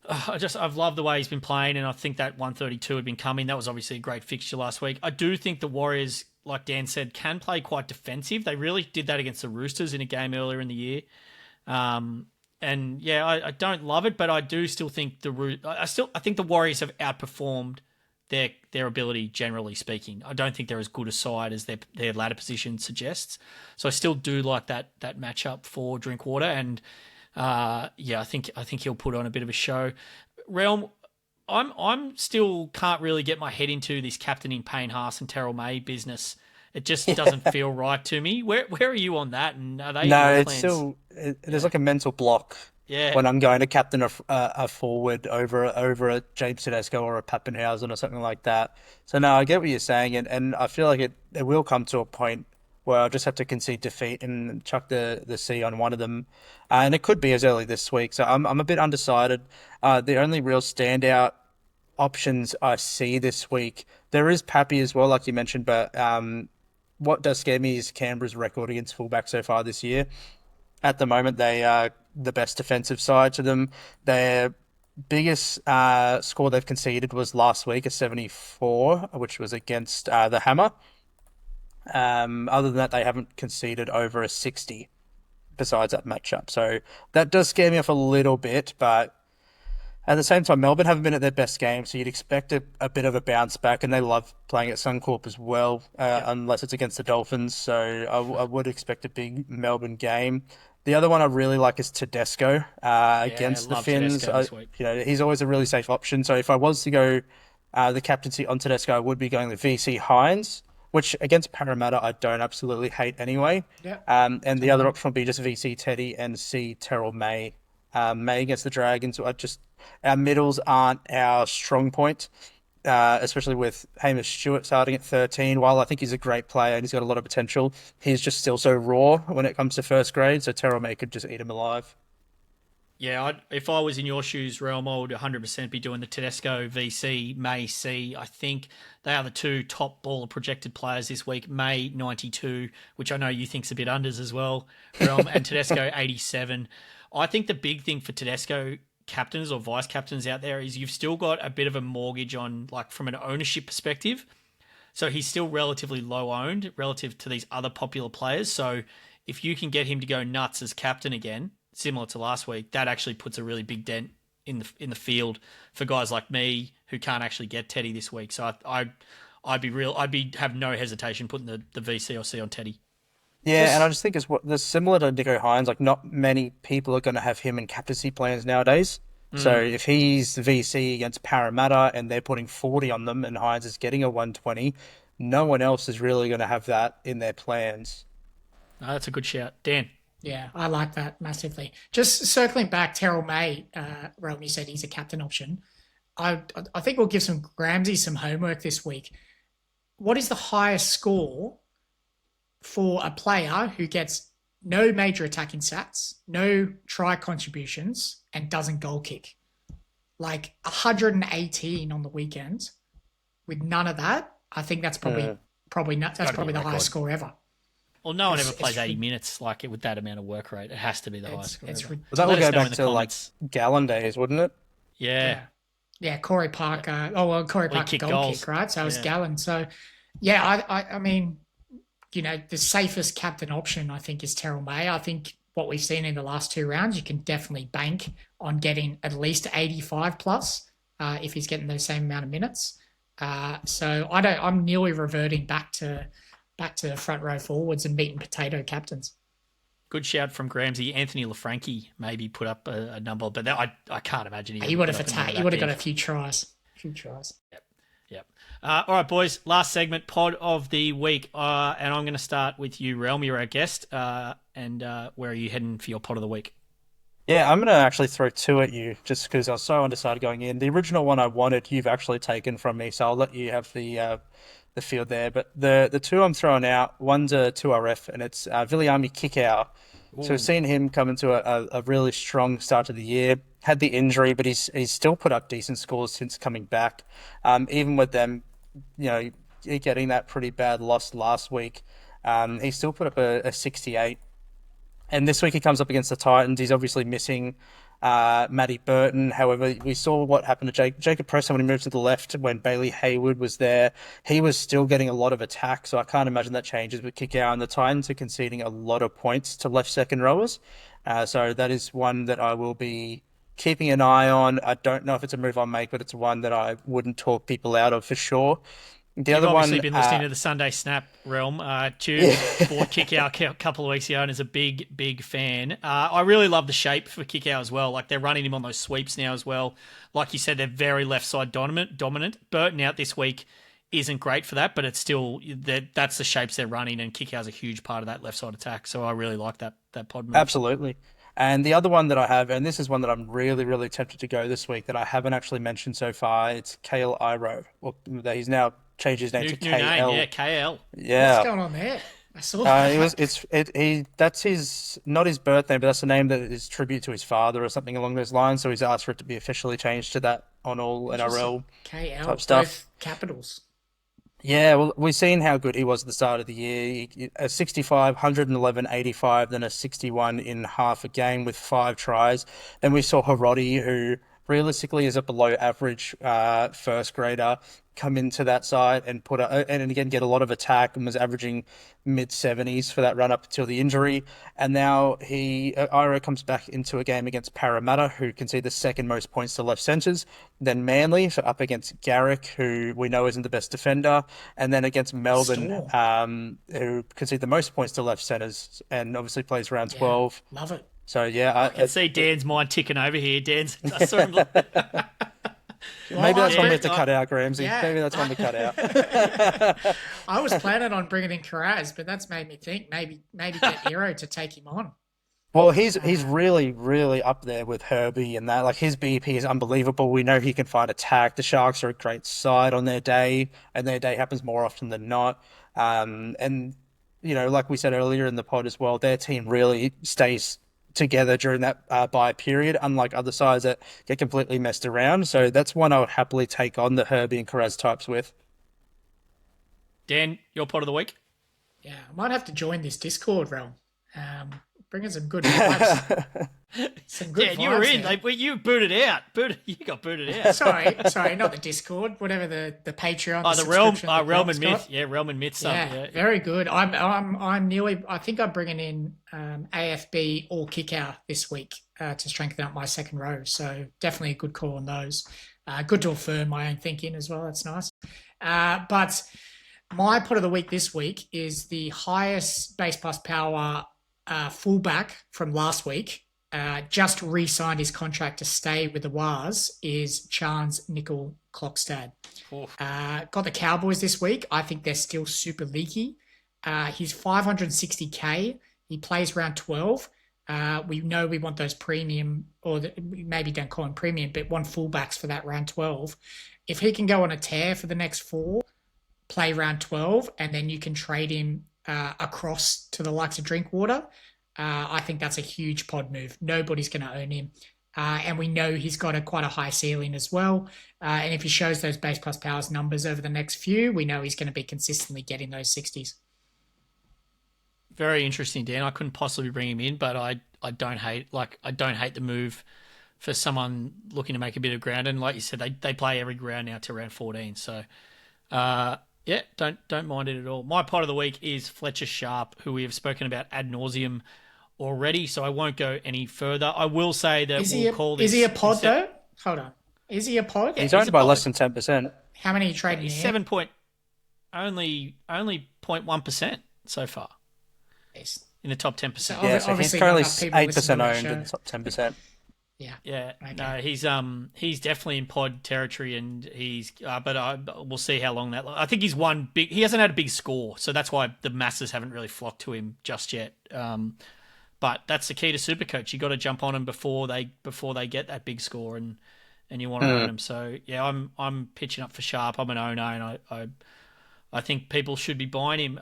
I've loved the way he's been playing, and I think that 132 had been coming. That was obviously a great fixture last week. I do think the Warriors, like Dan said, can play quite defensive. They really did that against the Roosters in a game earlier in the year. And yeah, I don't love it, but I do still think I think the Warriors have outperformed their ability, generally speaking. I don't think they're as good a side as their ladder position suggests. So I still do like that matchup for Drinkwater, and I think he'll put on a bit of a show. Realm, I'm still can't really get my head into this captaining Payne Haas and Terrell May business. It just doesn't feel right to me. Where are you on that? And are they No, it's plans? still there's like a mental block. Yeah. When I'm going to captain a forward over a James Tedesco or a Pappenhausen or something like that. So no, I get what you're saying, and I feel like it will come to a point where I'll just have to concede defeat and chuck the C on one of them. And it could be as early this week. So I'm a bit undecided. The only real standout options I see this week, there is Pappy as well, like you mentioned, but what does scare me is Canberra's record against fullback so far this year. At the moment, they are the best defensive side to them. Their biggest score they've conceded was last week, a 74, which was against the Hammer. Other than that, they haven't conceded over a 60 besides that matchup. So that does scare me off a little bit, but at the same time, Melbourne haven't been at their best game, so you'd expect a bit of a bounce back, and they love playing at Suncorp as well, unless it's against the Dolphins. So I would expect a big Melbourne game. The other one I really like is Tedesco against the Finns. He's always a really safe option. So if I was to go the captaincy on Tedesco, I would be going the VC Hines, which against Parramatta I don't absolutely hate anyway. Yep. And the other option would be just VC Teddy and C Terrell May. May against the Dragons. Our middles aren't our strong point, especially with Hamish Stewart starting at 13. While I think he's a great player and he's got a lot of potential, he's just still so raw when it comes to first grade. So Terrell May could just eat him alive. Yeah, if I was in your shoes, Realm, I would 100% be doing the Tedesco VC, May C. I think they are the two top baller projected players this week. May 92, which I know you think's a bit unders as well, Realm, and Tedesco 87. I think the big thing for Tedesco captains or vice captains out there is you've still got a bit of a mortgage on, like, from an ownership perspective. So he's still relatively low owned relative to these other popular players. So if you can get him to go nuts as captain again, similar to last week, that actually puts a really big dent in the field for guys like me who can't actually get Teddy this week. So I'd have no hesitation putting the VC or C on Teddy. Yeah, and I just think it's similar to Nico Hines. Like, not many people are going to have him in captaincy plans nowadays. So if he's the VC against Parramatta and they're putting 40 on them and Hines is getting a 120, no one else is really going to have that in their plans. Oh, that's a good shout. Dan? Yeah, I like that massively. Just circling back, Terrell May, Realm, you said he's a captain option. I think we'll give some Gramsy some homework this week. What is the highest score for a player who gets no major attacking stats, no try contributions, and doesn't goal kick? Like 118 on the weekend with none of that. I think that's probably the highest score ever. Well, no one ever plays 80 minutes like it with that amount of work rate. It has to be the highest score ever. Well, that will go back to like Galvin days, wouldn't it? Yeah. Yeah, Corey Parker. Corey Parker goal kick, right? So it was Galvin. So Yeah, I mean, the safest captain option, I think, is Terrell May. I think what we've seen in the last 2 rounds, you can definitely bank on getting at least 85 plus if he's getting the same amount of minutes. So I'm nearly reverting back to front row forwards and meat and potato captains. Good shout from Gramsy. Anthony LaFranchi maybe put up a number, but I can't imagine He would have attacked. He would have got a few tries. Yep. All right, boys. Last segment, pod of the week, and I'm going to start with you, Realm. You're our guest, and where are you heading for your pod of the week? Yeah, I'm going to actually throw two at you just because I was so undecided going in. The original one I wanted, you've actually taken from me, so I'll let you have the field there. But the two I'm throwing out, one's a 2RF, and it's Viliami Kikau. So we've seen him come into a really strong start to the year. Had the injury, but he's still put up decent scores since coming back. Even with them, getting that pretty bad loss last week, he still put up a 68. And this week he comes up against the Titans. He's obviously missing Matty Burton. However, we saw what happened to Jacob Preston when he moved to the left when Bailey Hayward was there. He was still getting a lot of attack, so I can't imagine that changes with Kikau. And the Titans are conceding a lot of points to left second rowers. So that is one that I will be keeping an eye on. I don't know if it's a move I'll make, but it's one that I wouldn't talk people out of for sure. The You've other obviously one, been listening to the Sunday Snap, Realm. Tube bought Kikau a couple of weeks ago and is a big fan. I really love the shape for Kikau as well. Like, they're running him on those sweeps now as well. Like you said, they're very left side dominant. Burton out this week isn't great for that, but it's still that's the shapes they're running, and Kikau's a huge part of that left side attack. So I really like that pod move. Absolutely. And the other one that I have, and this is one that I'm really tempted to go this week that I haven't actually mentioned so far, it's Kale Iro. Well, he's now changed his name to KL. New name, yeah, KL. Yeah. What's going on there? I saw that. That's his, not his birth name, but that's the name that is tribute to his father or something along those lines. So he's asked for it to be officially changed to that on all NRL KL, type stuff. both capitals. Yeah, well, we've seen how good he was at the start of the year. A 65, 111, 85, then a 61 in half a game with 5 tries. Then we saw Hiroti, who realistically is a below average first grader, come into that side and and again get a lot of attack and was averaging mid-70s for that run up until the injury. And now Iro comes back into a game against Parramatta, who concede the second most points to left centres. Then Manly, so up against Garrick, who we know isn't the best defender, and then against Melbourne, who concede the most points to left centres, and obviously plays round 12. Love it. So yeah, I can see Dan's mind ticking over here. I saw him maybe that's one we have to cut out, Gramsy. Yeah. Maybe that's one to cut out. I was planning on bringing in Carraz, but that's made me think maybe get Hero to take him on. Well, he's really up there with Herbie and that. Like, his BP is unbelievable. We know he can find attack. The Sharks are a great side on their day, and their day happens more often than not. And like we said earlier in the pod as well, their team really stays together during that bye period, unlike other sides that get completely messed around. So that's one I would happily take on the Herbie and Carraz types with. Dan, your pod of the week? Yeah, I might have to join this Discord realm. Bringing some good vibes. Some good vibes. You were in. You booted out. You got booted out. Sorry, not the Discord. Whatever the Patreon. Oh, the Realm and Myth. Yeah, Realm and Myth. Yeah, very good. I'm nearly. I think I'm bringing in AFB or Kikau this week to strengthen up my second row. So definitely a good call on those. Good to affirm my own thinking as well. That's nice. But my pot of the week this week is the highest base plus power fullback from last week. Just re-signed his contract to stay with the Wars, is Chance Nickel Clockstad. Got the Cowboys this week. I think they're still super leaky. He's 560k. He plays round 12. We know we want those premium, maybe don't call him premium, but want fullbacks for that round 12. If he can go on a tear for the next 4, play round 12, and then you can trade him across to the likes of Drinkwater, I think that's a huge pod move. Nobody's going to own him. And we know he's got quite a high ceiling as well. And if he shows those base plus powers numbers over the next few, we know he's going to be consistently getting those 60s. Very interesting, Dan. I couldn't possibly bring him in, but I don't hate the move for someone looking to make a bit of ground. And like you said, they play every ground now to round 14. So Yeah, don't mind it at all. My pod of the week is Fletcher Sharpe, who we have spoken about ad nauseum already, so I won't go any further. I will say that we'll call this... Is he a pod, though? Hold on. Is he a pod? He's owned by less than 10%. How many trading He's here? only 0.1% so far in the top 10%. So Yeah, so he's obviously currently not enough people 8% listen to our owned show. in the top 10%. Yeah. Yeah, Okay. no, he's definitely in pod territory, and he's. We'll see how long that. I think he's won big. He hasn't had a big score, so that's why the masses haven't really flocked to him just yet. But that's the key to SuperCoach. You got to jump on him before they get that big score, and you want to own him. So yeah, I'm pitching up for Sharpe. I'm an owner, and I think people should be buying him.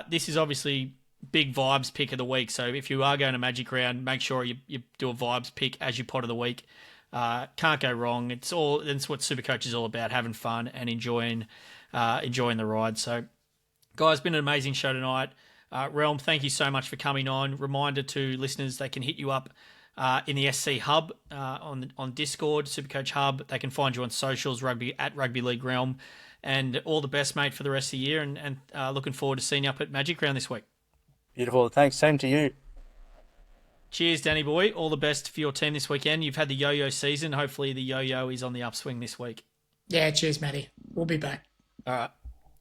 This is obviously big vibes pick of the week. So if you are going to Magic Round, make sure you do a vibes pick as your pot of the week. Can't go wrong. That's what SuperCoach is all about, having fun and enjoying the ride. So guys, been an amazing show tonight. Realm, thank you so much for coming on. Reminder to listeners, they can hit you up in the SC Hub on Discord, SuperCoach Hub. They can find you on socials, Rugby League Realm. And all the best, mate, for the rest of the year. And looking forward to seeing you up at Magic Round this week. Beautiful. Thanks. Same to you. Cheers, Danny boy. All the best for your team this weekend. You've had the yo-yo season. Hopefully the yo-yo is on the upswing this week. Yeah, cheers, Matty. We'll be back. All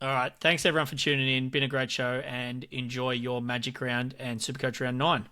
right. Thanks, everyone, for tuning in. Been a great show, and enjoy your Magic Round and SuperCoach Round 9.